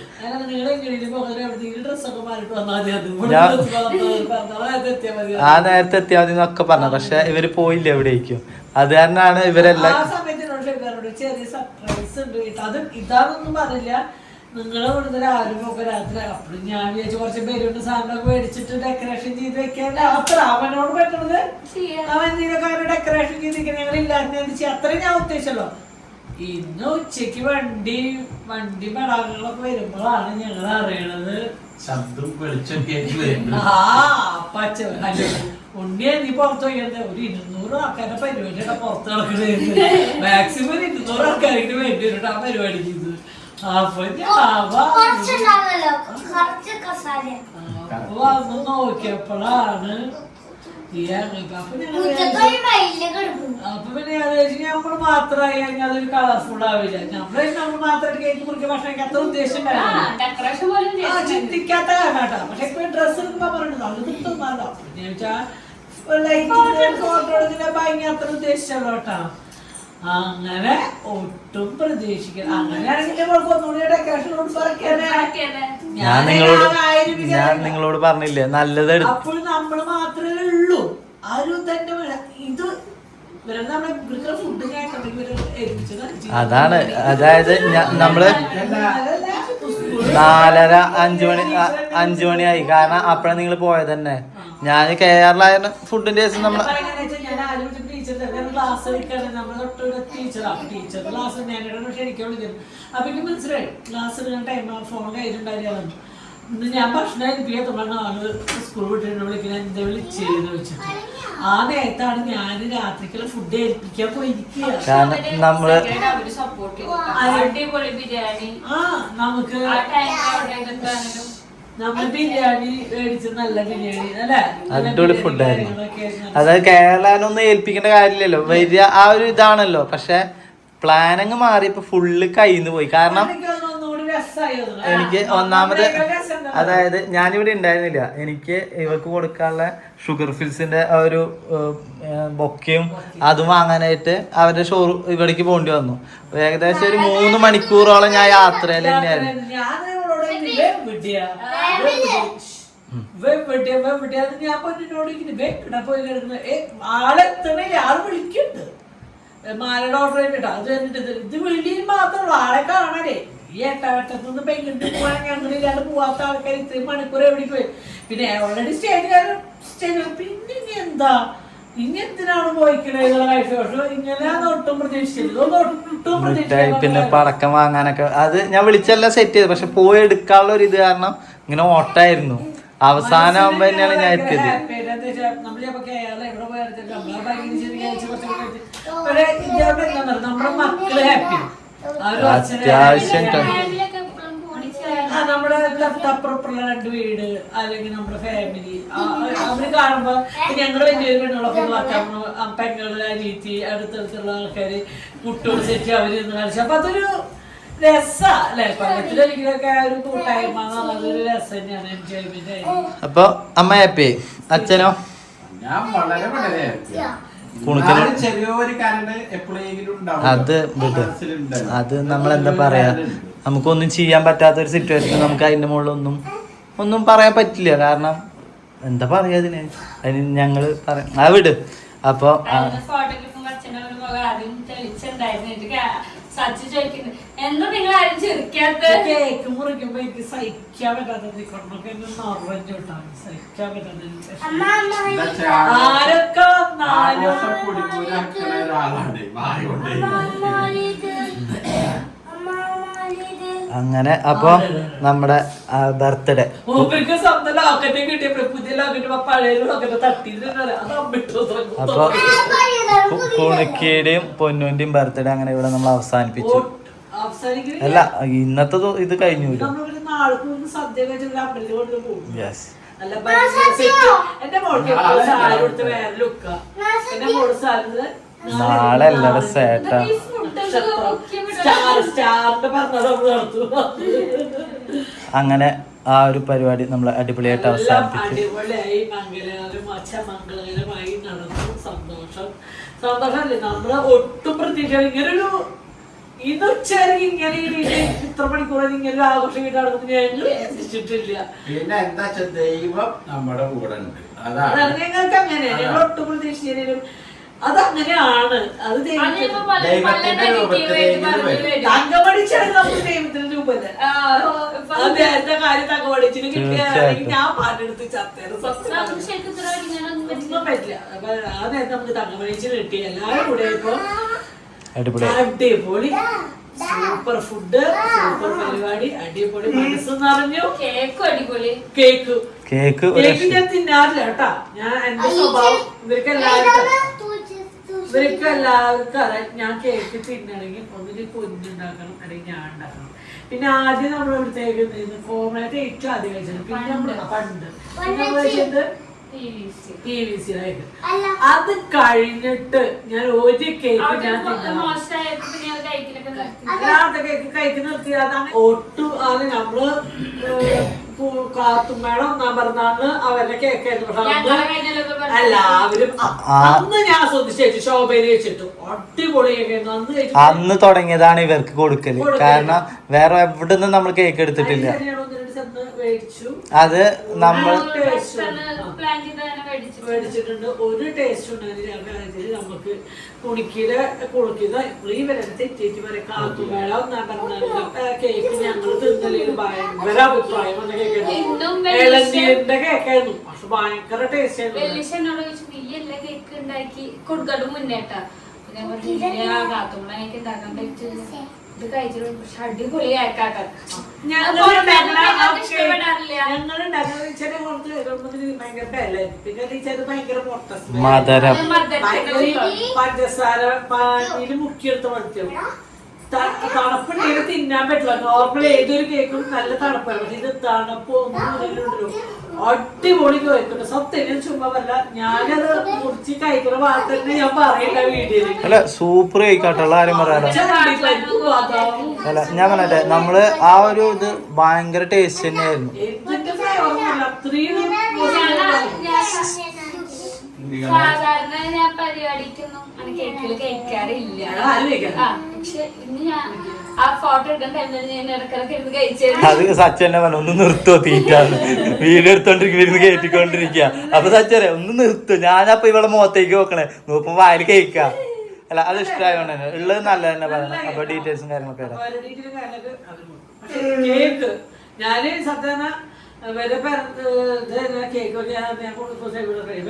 ആ നേരത്തെ എത്തിയാൽ മതി എന്നൊക്കെ പറഞ്ഞു, പക്ഷെ ഇവര് പോയില്ല എവിടേക്കും. അത് കാരണമാണ് ഇവരെല്ലാം ചെറിയ സർപ്രൈസ് ഉണ്ട്. അത് ഇതാണെന്നൊന്നും പറഞ്ഞില്ല. നിങ്ങളെ ഇവിടുന്ന് രാവിലെ ഒക്കെ രാത്രി അപ്പോഴും ഞാൻ വിചാരിച്ചു കുറച്ച് പേരുണ്ട് സാധനമൊക്കെ മേടിച്ചിട്ട് ഡെക്കറേഷൻ ചെയ്ത് വെക്കാൻ. അത്ര അവനോട് പറ്റുന്നത് അവൻ എന്തെങ്കിലുമൊക്കെ ഡെക്കറേഷൻ ചെയ്തിരിക്കാൻ ഞങ്ങൾ ഇല്ലാത്ത അത്രയും ഞാൻ ഉദ്ദേശിച്ചല്ലോ. ഇന്ന് ഉച്ചക്ക് വണ്ടി മെടാകളൊക്കെ വരുമ്പോഴാണ് ഞങ്ങൾ അറിയണത്. ഉണ്ണിയെ നീ പുറത്ത് പോയത് ഒരു 200 ആൾക്കാരുടെ പരിപാടിയുടെ പുറത്ത് നടക്കുന്നത്. മാക്സിമം 200 ആൾക്കാർക്ക് വേണ്ടി വരും ആ പരിപാടിക്ക്. ഇത് അപ്പൊ വന്ന് നോക്കിയപ്പോഴാണ് അപ്പൊ പിന്നെ നമ്മള് മാത്രമായി കഴിഞ്ഞാൽ അതൊരു കളർഫുൾ ആവില്ല. നമ്മൾ മാത്രമായിട്ട് കേക്ക് മുറിക്കാൻ പക്ഷെ എനിക്ക് അത്ര ഉദ്ദേശം ചിന്തിക്കാത്ത കാരണാട്ടാ. പക്ഷെ ഇപ്പൊ ഡ്രസ്സ് എടുക്കുമ്പോ പറഞ്ഞിട്ട് നല്ല കിട്ടുന്നല്ലോ. ഫോട്ടോ എടുക്കുന്ന ഭംഗി അത്ര ഉദ്ദേശിച്ചല്ലോ കേട്ടാ. അങ്ങനെ ഒട്ടും പ്രതീക്ഷിക്കണം. അങ്ങനെയാണെങ്കിൽ ഒന്നുകൂടി ഡെക്കറേഷൻ ഞാൻ നിങ്ങളോട് പറഞ്ഞില്ലേ നല്ലത്. അപ്പോൾ നമ്മൾ മാത്രമേ ഉള്ളൂ ആരും തന്നെ ഇത് ഫുഡ് അതാണ്. അതായത് നമ്മള് 4:30 5 മണിയായി. കാരണം അപ്പഴാണ് നിങ്ങൾ പോയത് തന്നെ. ഞാൻ കേരളായിരുന്നു ഫുഡിന്റെ ദിവസം നമ്മള് ക്ലാസ് എടുക്കാണ്. നമ്മളെ തൊട്ട് ടീച്ചർ ക്ലാസ് എനിക്കുള്ളത്. അപ്പൊ എനിക്ക് മനസ്സിലായി ക്ലാസ് എടുക്കാൻ ടൈം ഫോൺ കയ്യിലുണ്ടായിരുന്നു. ഇന്ന് ഞാൻ ഭക്ഷണം ഏൽപ്പിക്കാത്തോണ്ടാണ് ആള് സ്കൂൾ വിട്ടിട്ട് വിളിക്കുന്നത് എന്താ വിളിച്ചേന്ന് വെച്ചിട്ട്. ആ നേരത്താണ് ഞാൻ രാത്രിക്കുള്ള ഫുഡ് ഏൽപ്പിക്കാൻ പോയിരിക്കുക. നമ്മള് നമ്മള് ബിരിയാണി മേടിച്ച് നല്ല ബിരിയാണി അല്ലെ അടിപൊളി ഫുഡായിരുന്നു. അതായത് കേരളാനൊന്നും ഏൽപ്പിക്കേണ്ട കാര്യമില്ലല്ലോ, വരിക ആ ഒരു ഇതാണല്ലോ. പക്ഷെ പ്ലാനങ്ങ് മാറിയപ്പോ ഫുള്ള് കയ്യിന്ന് പോയി. കാരണം എനിക്ക് ഒന്നാമത് അതായത് ഞാനിവിടെ ഉണ്ടായിരുന്നില്ല. എനിക്ക് ഇവർക്ക് കൊടുക്കാനുള്ള ഷുഗർ ഫിൽസിന്റെ ഒരു ബൊക്കയും അതും വാങ്ങാനായിട്ട് അവരുടെ ഇവിടേക്ക് പോകേണ്ടി വന്നു. ഏകദേശം ഒരു 3 മണിക്കൂറോളം ഞാൻ യാത്രയിൽ തന്നെയായിരുന്നു. ഞാൻ പൊന്നിനോട് പോയി കിടക്കുന്നത് ആളെത്തണേ ആള് വിളിക്കുന്നുണ്ട്. മാലയുടെ ഓർഡർ ചെയ്തിട്ടാ അത് കഴിഞ്ഞിട്ട് ഇത് വെളിയിൽ മാത്രമുള്ള ആളെ കാണാനേ. ഈ എട്ടാവട്ടത്തുനിന്ന് പെയിന്റ് പോകാൻ ഞങ്ങളില്ലാണ്ട് പോവാത്ത ആൾക്കാർ ഇത്രയും മണിക്കൂർ എവിടേക്ക് പോയി. പിന്നെ ഓൾറെഡി സ്റ്റേജ് പിന്നെ ഇനി എന്താ ഇനി എന്തിനാണ് പോയിക്കണേ ഇങ്ങനെ ഒട്ടും പ്രതീക്ഷിച്ചില്ല. പിന്നെ പടക്കം വാങ്ങാനൊക്കെ അത് ഞാൻ വിളിച്ചെല്ലാം സെറ്റ് ചെയ്തു. പക്ഷെ പോയി എടുക്കാനുള്ള ഒരു ഇത് കാരണം ഇങ്ങനെ ഓട്ടായിരുന്നു. അവസാനം ആകുമ്പോ തന്നെയാണ് ഞാൻ എത്തിയത്. നമ്മുടെ മക്കള് ഹാപ്പി അത്യാവശ്യം നമ്മുടെ അപ്പുറപ്പുറമുള്ള 2 വീട് അല്ലെങ്കിൽ നമ്മുടെ ഫാമിലി അവര് കാണുമ്പോ ഞങ്ങള് വലിയൊരു പെണ്ണുകളൊക്കെ പെങ്ങള് അനിയത്തി അടുത്തടുത്തുള്ള ആൾക്കാര് കുട്ടിയോട് സെറ്റ് അവര് നിന്ന് കളിച്ചു. അപ്പൊ അതൊരു രസാ അല്ലെ. കൊല്ലത്തിലൊരിക്കലൊക്കെ ഒരു കൂട്ടായ്മ അതൊരു രസം തന്നെയാണ്. എൻജോയ്മെന്റ് ആയിരുന്നു. അപ്പൊ അമ്മ ഹാപ്പി, അച്ഛനോ? ഞാൻ വളരെ വളരെ അത് നമ്മളെന്താ പറയാ, നമുക്കൊന്നും ചെയ്യാൻ പറ്റാത്ത ഒരു സിറ്റുവേഷൻ. നമുക്ക് അതിന്റെ മുകളിലൊന്നും ഒന്നും പറയാൻ പറ്റില്ല. കാരണം എന്താ പറയാ അതിന് ഞങ്ങള് പറയാം ആ വിട്. അപ്പൊ കേക്ക് മുറിക്കുമ്പോ എനിക്ക് സഹിക്കാൻ പറ്റാത്ത സഹിക്കാൻ പറ്റാത്ത ആരൊക്കെ അങ്ങനെ. അപ്പൊ നമ്മുടെ ബർത്ത്ഡേ അപ്പൊ കുണുക്കിയുടെയും പൊന്നുവിന്റെയും ബർത്ത്ഡേ അങ്ങനെ ഇവിടെ നമ്മൾ അവസാനിപ്പിച്ചു. അല്ല ഇന്നത്തെ ഇത് കഴിഞ്ഞു. യെസ് എന്റെ മോൾക്ക് സാരി കൊടുത്ത് വേറെ ലുക്ക. എന്റെ മോള് സാരി നാളെ എല്ലാവരും സേട്ടാ. സ്റ്റാറിന്റെ പറഞ്ഞത് നടത്തും. അങ്ങനെ ആ ഒരു പരിപാടി നമ്മൾ അടിപൊളിയായിട്ട് അവസാനിപ്പിച്ചു. അടിപൊളിയായി മംഗളകരമായി നടന്നു. സന്തോഷമല്ലേ, നമ്മള് ഒട്ടും പ്രതീക്ഷ ഇങ്ങനൊരു ഇത് ഉച്ചവരെയും ഇങ്ങനെ ഇത്ര മണിക്കൂർ ഇങ്ങനെ ഒരു ആഘോഷം വീട്ട് നടക്കുന്നത് ഞങ്ങൾ ചിന്തിച്ചിട്ടില്ല. പിന്നെ എന്താ വെച്ചാൽ ദൈവം നമ്മുടെ കൂടെ ഉണ്ട്. അതാണ് ഞങ്ങൾക്ക് അങ്ങനെ, ഞങ്ങൾ ഒട്ടും പ്രതീക്ഷിച്ചാലും അതങ്ങനെയാണ്. അത് തങ്കമടിച്ചാണ് നമുക്ക് ദൈവത്തിന് രൂപല്ല. അദ്ദേഹത്തെ കാര്യം തങ്കമടിച്ചിന് കിട്ടിയാണെങ്കിൽ ഞാൻ പാട്ടെടുത്ത് ചത്തേരം ഒന്നും പറ്റില്ല. ആ നേരത്തെ നമുക്ക് തങ്കമടിച്ചിന് കിട്ടി. എല്ലാവരും കൂടെ ഇപ്പൊ അടിപൊളി സൂപ്പർ ഫുഡ്, സൂപ്പർ പരിപാടി, അടിപൊളി മനസ്സ് നിറഞ്ഞു. കേക്ക് അടിപൊളി. കേക്ക് ഞാൻ തിന്നാറില്ല കേട്ടാ. ഞാൻ എന്റെ സ്വഭാവം ഇവർക്ക് എല്ലാവർക്കും അറിയാം. ഞാൻ കേക്ക് തിന്നണമെങ്കിൽ ഒന്നിന് കുഞ്ഞുണ്ടാക്കണം, അല്ലെങ്കിൽ ഞാൻ ഉണ്ടാക്കണം. പിന്നെ ആദ്യം നമ്മൾ ഇവിടുത്തേക്ക് കോമണായിട്ട് ഏറ്റവും ആദ്യം കഴിച്ചത്, പിന്നെ നമ്മൾ പണ്ട് നമ്മൾ കഴിച്ചത് PVC ആയിട്ട്. അത് കഴിഞ്ഞിട്ട് ഞാൻ ഒരു കേക്ക് ഞാൻ കേക്ക് കഴിക്കുന്ന നിർത്തി. അതങ്ങനെ ഒട്ടും അത് നമ്മള് കാത്തുമ്മയുടെ 1-ാം പിറന്നാളിന് അവരുടെ കേക്കായിരുന്നു. പക്ഷെ എല്ലാവരും അന്ന് ഞാൻ ശ്രദ്ധിച്ചു ശോഭയിൽ വെച്ചിട്ടു അടിപൊളി കേക്കായിരുന്നു. അന്ന് തുടങ്ങിയതാണ് ഇവർക്ക് കൊടുക്കല്. കാരണം വേറെ എവിടെ നിന്നും നമ്മൾ കേക്ക് എടുത്തിട്ടില്ല. അത് നമ്മൾ മേടിച്ചിട്ടുണ്ട്. ഒരു ടേസ്റ്റ് ഉണ്ടായിരുന്നു. നമുക്ക് കുളിക്കുന്ന ഇവരെ തെറ്റേറ്റ് വരെ കാത്തുമേള 1-ാം പിറന്നാളിന്റെ കേക്ക് ഞങ്ങൾ തിന്നലിന് ഭയങ്കര അഭിപ്രായം വന്ന കേക്കായിരുന്നു. ഇളനീരിന്റെ കേക്കായിരുന്നു. പക്ഷെ ഭയങ്കര ടേസ്റ്റ് ആയിരുന്നു. കേക്ക് ഉണ്ടാക്കി കൊടുക്കട്ട് മുന്നേട്ടാ കാത്തുമ്പോ എനിക്ക് ഉണ്ടാക്കാൻ പറ്റില്ല. ഇത് കഴിച്ചിട്ട് പക്ഷെ അടിപൊളി കേക്കാട്ടോ. മധുരം പഞ്ചസാര പാനിയിൽ മുക്കിയെടുത്ത് മടുത്തു. തണുപ്പുണ്ടെങ്കിൽ തിന്നാൻ പറ്റില്ല. നോർമൽ ഏതൊരു കേക്കും നല്ല തണുപ്പാണ്. പക്ഷെ ഇത് തണുപ്പ് ഒന്നും അടിപൊളി കേൾക്കട്ടെ. സത്യം ചുമ്മാ പറല്ല. ഞാനത് മുറിച്ച് കഴിക്കുന്ന ഭാഗത്ത് തന്നെ ഞാൻ പറയണ്ട വീഡിയോയില്. അല്ല സൂപ്പർ കേക്കാട്ടുള്ള കാര്യം പറയാലോ. അല്ല ഞാൻ പറഞ്ഞെ നമ്മള് ആ ഒരു ഇത് ഭയങ്കര ടേസ്റ്റ് തന്നെയായിരുന്നു. സാധാരണ ഞാൻ പരിപാടിക്കൊന്നും കേക്കില് കഴിക്കാറില്ല. പക്ഷെ ഇന്ന് ഞാൻ ആ ഫോട്ടോ എടുക്കാൻ ടൈമിൽ ഞാൻ ഇടക്കിടക്ക് ഇരുന്ന് കഴിച്ചത്. അത് സച്ചനെ പറഞ്ഞു ഒന്ന് നിർത്തോ തീറ്റാന്ന്. വീഡിയോ എടുത്തോണ്ടിരിക്കും, ഇരുന്ന് കയറ്റിക്കൊണ്ടിരിക്കുക. അപ്പൊ സച്ചനെ ഒന്ന് നിർത്തോ. ഞാനപ്പൊ ഇവിടെ മുഖത്തേക്ക് നോക്കണേ, നോക്കുമ്പോ വായിൽ കഴിക്കാം. അല്ല അത് ഇഷ്ടമായോണ്ട് തന്നെ ഉള്ളത് നല്ല തന്നെ പറയണം. അപ്പൊ ഡീറ്റെയിൽസും കാര്യങ്ങളൊക്കെ കേക്ക് ഞാന് സത്യം വരെ കേക്ക് ഞാൻ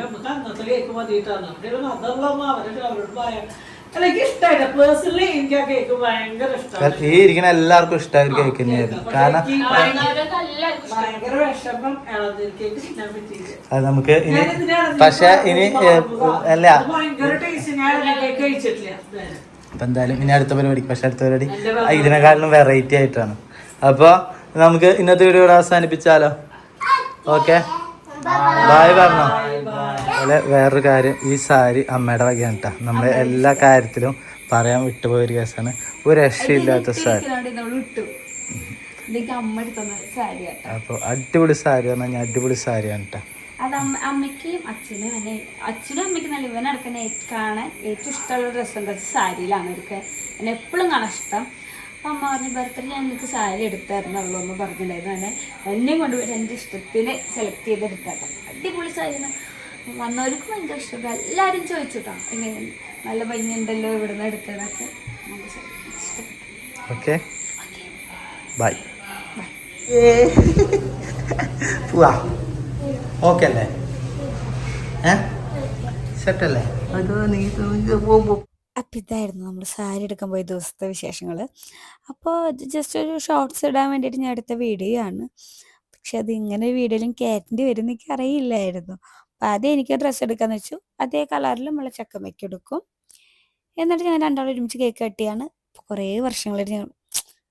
നമുക്ക് അന്നത്തെ കേക്ക് മതിയിട്ടാണ്. അതുള്ളമ്മ അവരോട് പറയാം. എനിക്ക് ഇഷ്ടമായിട്ട് പേഴ്സണലി എനിക്ക് ആ കേക്ക് ഭയങ്കര ഇഷ്ടമാണ്. ഈ ഇരിക്കുന്ന എല്ലാവർക്കും ഇഷ്ടമായ കേക്ക് തന്നെയായിരുന്നു. കാരണം ഭയങ്കര വിഷമം കേക്ക് തിന്നാൻ പറ്റിയില്ല. അത് നമുക്ക് ഇനി പക്ഷെ ഇനി അല്ല ഭയങ്കര ടേസ്റ്റ്. ഞാൻ കേക്ക് കഴിച്ചിട്ടില്ല. അപ്പൊ എന്തായാലും ഇനി അടുത്ത പരിപാടി. പക്ഷെ അടുത്ത പരിപാടി ഇതിനെക്കാളും വെറൈറ്റി ആയിട്ടാണ്. അപ്പൊ നമുക്ക് ഇന്നത്തെ വീഡിയോ അവസാനിപ്പിച്ചാലോ? ഓക്കെ ബായ് പറഞ്ഞോ. അതുപോലെ വേറൊരു കാര്യം, ഈ സാരി അമ്മയുടെ വകയാണ് കേട്ടോ. നമ്മൾ എല്ലാ കാര്യത്തിലും പറയാൻ വിട്ടുപോയൊരു കേസാണ്. ഒരു രക്ഷയില്ലാത്ത സാരി. അപ്പോൾ അടിപൊളി സാരി പറഞ്ഞാൽ ഞാൻ അടിപൊളി സാരിയാണ് കേട്ടോ. അത് അമ്മയ്ക്കും അച്ഛനും എന്നെ അച്ഛനും അമ്മയ്ക്കും നല്ല ഇവനടക്കം കാണാൻ ഏറ്റവും ഇഷ്ടമുള്ള ഡ്രസ്സ് എന്താ സാരിയിലാണ്. അവർക്ക് എന്നെ എപ്പോഴും കാണാൻ ഇഷ്ടം. അപ്പം അമ്മ പറഞ്ഞ ബർത്ത്ഡേ ഞാൻ എനിക്ക് സാരി എടുത്തായിരുന്നുള്ളൂ എന്ന് പറഞ്ഞിട്ടുണ്ടായിരുന്നു. അങ്ങനെ എന്നെയും കൊണ്ടുപോയി എൻ്റെ ഇഷ്ടത്തിന് സെലക്ട് ചെയ്തെടുത്താട്ടോ. അടിപൊളി സാരിയാണ്. വന്നവർക്കും ഭയങ്കര ഇഷ്ടപ്പെട്ടു. എല്ലാവരും ചോദിച്ചു കേട്ടോ എങ്ങനെ നല്ല ഭംഗിയുണ്ടല്ലോ ഇവിടെ നിന്ന് എടുത്തതൊക്കെ. Okay bye. പോവാ ഓക്കെ അല്ലേ? സെറ്റല്ലേ? അപ്പം ഇതായിരുന്നു നമ്മൾ സാരി എടുക്കാൻ പോയ ദിവസത്തെ വിശേഷങ്ങൾ. അപ്പോൾ ഇത് ജസ്റ്റ് ഒരു ഷോർട്സ് ഇടാൻ വേണ്ടിയിട്ട് ഞാൻ എടുത്ത വീഡിയോ ആണ്. പക്ഷെ അത് ഇങ്ങനെ വീഡിയോയിലും കയറ്റേണ്ടി വരും എനിക്ക് അറിയില്ലായിരുന്നു. അപ്പം ആദ്യം എനിക്ക് ഡ്രസ്സ് എടുക്കാന്ന് വെച്ചു. അതേ കളറിൽ നമ്മളെ ചക്കമ്മയ്ക്ക് എടുക്കും. എന്നിട്ട് ഞാൻ രണ്ടാളും ഒരുമിച്ച് കേക്ക് കട്ടിയാണ്. കുറേ വർഷങ്ങളായിട്ട് ഞാൻ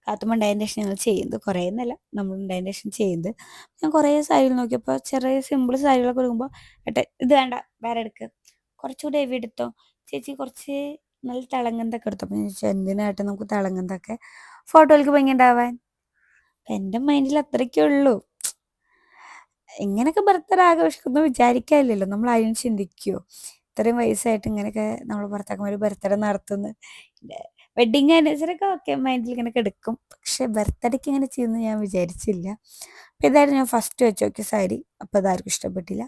കാത്തുമ്മ ഉണ്ടായതിൻ്റെ ശേഷം ഞങ്ങൾ ചെയ്യുന്നത്. കുറേ എന്നല്ല, നമ്മൾ ഉണ്ടായതിൻ്റെ ശേഷം ചെയ്യുന്നത്. ഞാൻ കുറേ സാരികൾ നോക്കിയപ്പോൾ ചെറിയ സിമ്പിൾ സാരികളൊക്കെ എടുക്കുമ്പോൾ ഏട്ടെ ഇത് വേണ്ട വേറെ എടുക്കുക, കുറച്ചുകൂടി ഹെവി എടുത്തോ, ചേച്ചി കുറച്ച് നല്ല തിളങ്ങുന്നതൊക്കെ എടുത്തു. അപ്പം ഞാൻ ചോദിച്ചു എന്തിനായിട്ട് നമുക്ക് തിളങ്ങുന്നതൊക്കെ ഫോട്ടോയിലേക്ക് ഭംഗി ഉണ്ടാവാൻ. എൻ്റെ മൈൻഡിൽ അത്രയ്ക്കേ ഉള്ളൂ. ഇങ്ങനെയൊക്കെ ബർത്ത്ഡേ ആഘോഷിക്കുന്നു വിചാരിക്കാനില്ലല്ലോ, നമ്മൾ അതിന് ചിന്തിക്കുമോ? ഇത്രയും വയസ്സായിട്ട് ഇങ്ങനെയൊക്കെ നമ്മൾ ഭർത്താക്കന്മാർ ബർത്ത്ഡേ നടത്തുന്നു. വെഡിങ് ആനിവേഴ്സറി ഓക്കെ മൈൻഡിൽ ഇങ്ങനെയൊക്കെ എടുക്കും, പക്ഷെ ബർത്ത്ഡേക്ക് ഇങ്ങനെ ചെയ്യുമെന്ന് ഞാൻ വിചാരിച്ചില്ല. അപ്പം ഇതായിരുന്നു ഞാൻ ഫസ്റ്റ് വെച്ച് നോക്കിയ സാരി. അപ്പോൾ അതാർക്കും ഇഷ്ടപ്പെട്ടില്ല.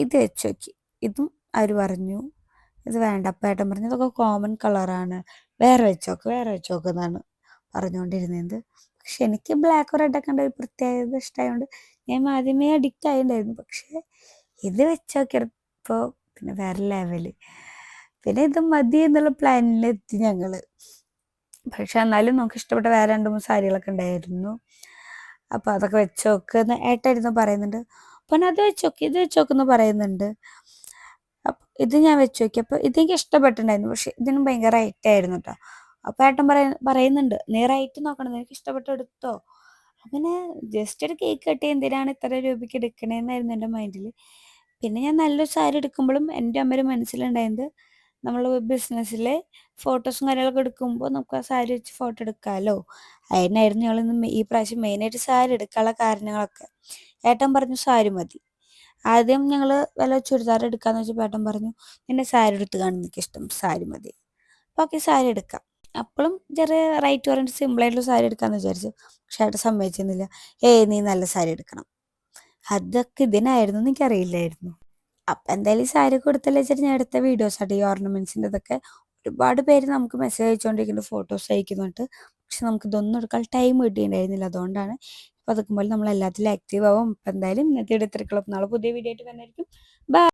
ഇത് വെച്ച് നോക്കി, ഇതും അവർ പറഞ്ഞു ഇത് വേണ്ട. അപ്പം ഏട്ടൻ പറഞ്ഞു ഇതൊക്കെ കോമൺ കളറാണ്, വേറെ വെച്ചോക്ക് എന്നാണ് പറഞ്ഞുകൊണ്ടിരുന്നത്. പക്ഷെ എനിക്ക് ബ്ലാക്ക് റെഡൊക്കെ ഉണ്ട് ഒരു പ്രത്യേകത ഇഷ്ടമായതുകൊണ്ട് ഞാൻ ആദ്യമേ അഡിക്റ്റ് ആയിട്ടുണ്ടായിരുന്നു. പക്ഷേ ഇത് വെച്ച് നോക്കിയപ്പോൾ പിന്നെ വേറെ ലെവല്. പിന്നെ ഇത് മതി എന്നുള്ള പ്ലാനിലെത്തി ഞങ്ങൾ. പക്ഷെ എന്നാലും നമുക്ക് ഇഷ്ടപ്പെട്ട വേറെ 2-3 സാരികളൊക്കെ ഉണ്ടായിരുന്നു. അപ്പോൾ അതൊക്കെ വെച്ച് നോക്കുമെന്ന് ഏട്ടായിരുന്നു പറയുന്നുണ്ട്. അപ്പം അത് ഇത് വെച്ച് നോക്കുമെന്ന് പറയുന്നുണ്ട്. അപ്പം ഇത് ഞാൻ വെച്ച് നോക്കി. അപ്പോൾ ഇതെനിക്ക് ഇഷ്ടപ്പെട്ടിട്ടുണ്ടായിരുന്നു, പക്ഷെ ഇതിനും ഭയങ്കര റേറ്റ് ആയിരുന്നു കേട്ടോ. അപ്പോൾ ഏട്ടൻ പറയുന്നുണ്ട് നീ റേറ്റ് നോക്കണം, നിനക്ക് ഇഷ്ടപ്പെട്ട് എടുത്തോ. അങ്ങനെ ജസ്റ്റ് ഒരു കേക്ക് കട്ട് എന്തിനാണ് ഇത്ര രൂപയ്ക്ക് എടുക്കണേന്നായിരുന്നു എൻ്റെ മൈൻഡിൽ. പിന്നെ ഞാൻ നല്ലൊരു സാരി എടുക്കുമ്പോഴും എൻ്റെ അമ്മയുടെ മനസ്സിലുണ്ടായത് നമ്മൾ ബിസിനസ്സിലെ ഫോട്ടോസും കാര്യങ്ങളൊക്കെ എടുക്കുമ്പോൾ നമുക്ക് ആ സാരി വെച്ച് ഫോട്ടോ എടുക്കാമല്ലോ. അതിനായിരുന്നു ഞങ്ങളിന്ന് ഈ പ്രാവശ്യം മെയിനായിട്ട് സാരി എടുക്കാനുള്ള കാരണങ്ങളൊക്കെ. ഏട്ടൻ പറഞ്ഞു സാരി മതി. ആദ്യം ഞങ്ങൾ വല്ല ചുരിദാർ എടുക്കാമെന്ന് വെച്ചപ്പോൾ ഏട്ടൻ പറഞ്ഞു നിന്നെ സാരി എടുത്ത് കാണുന്ന എനിക്കിഷ്ടം, സാരി മതി. അപ്പോൾ ഓക്കെ സാരി എടുക്കാം. അപ്പോഴും ചെറിയ റൈറ്റ് പറഞ്ഞിട്ട് സിമ്പിളായിട്ടുള്ള സാരി എടുക്കാമെന്ന് വിചാരിച്ചു. പക്ഷെ ഏട്ടൻ സമ്മതിച്ചിരുന്നില്ല. നീ നല്ല സാരി എടുക്കണം. അതൊക്കെ ഇതിനായിരുന്നു എനിക്കറിയില്ലായിരുന്നു. അപ്പം എന്തായാലും ഈ സാരി കൊടുത്തല്ലേ വെച്ചിട്ട് ഞാൻ എടുത്ത വീഡിയോസായിട്ട് ഈ ഓർണമെൻറ്റ്സിൻ്റെ ഇതൊക്കെ. ഒരുപാട് പേര് നമുക്ക് മെസ്സേജ് അയച്ചുകൊണ്ടിരിക്കുന്നുണ്ട്, ഫോട്ടോസ് അയക്കുന്നുണ്ട്. പക്ഷെ നമുക്ക് ഇതൊന്നും എടുക്കാൻ ടൈം കിട്ടിയിട്ടുണ്ടായിരുന്നില്ല. അതുകൊണ്ടാണ് ഇപ്പോൾ അതൊക്കെ പോലെ നമ്മൾ എല്ലാത്തിലും ആക്റ്റീവ് ആവും. അപ്പം എന്തായാലും ഇന്നത്തെ ഇടത്തിലേക്കുള്ള നാളെ പുതിയ വീഡിയോ ആയിട്ട് വന്നായിരിക്കും. ബൈ.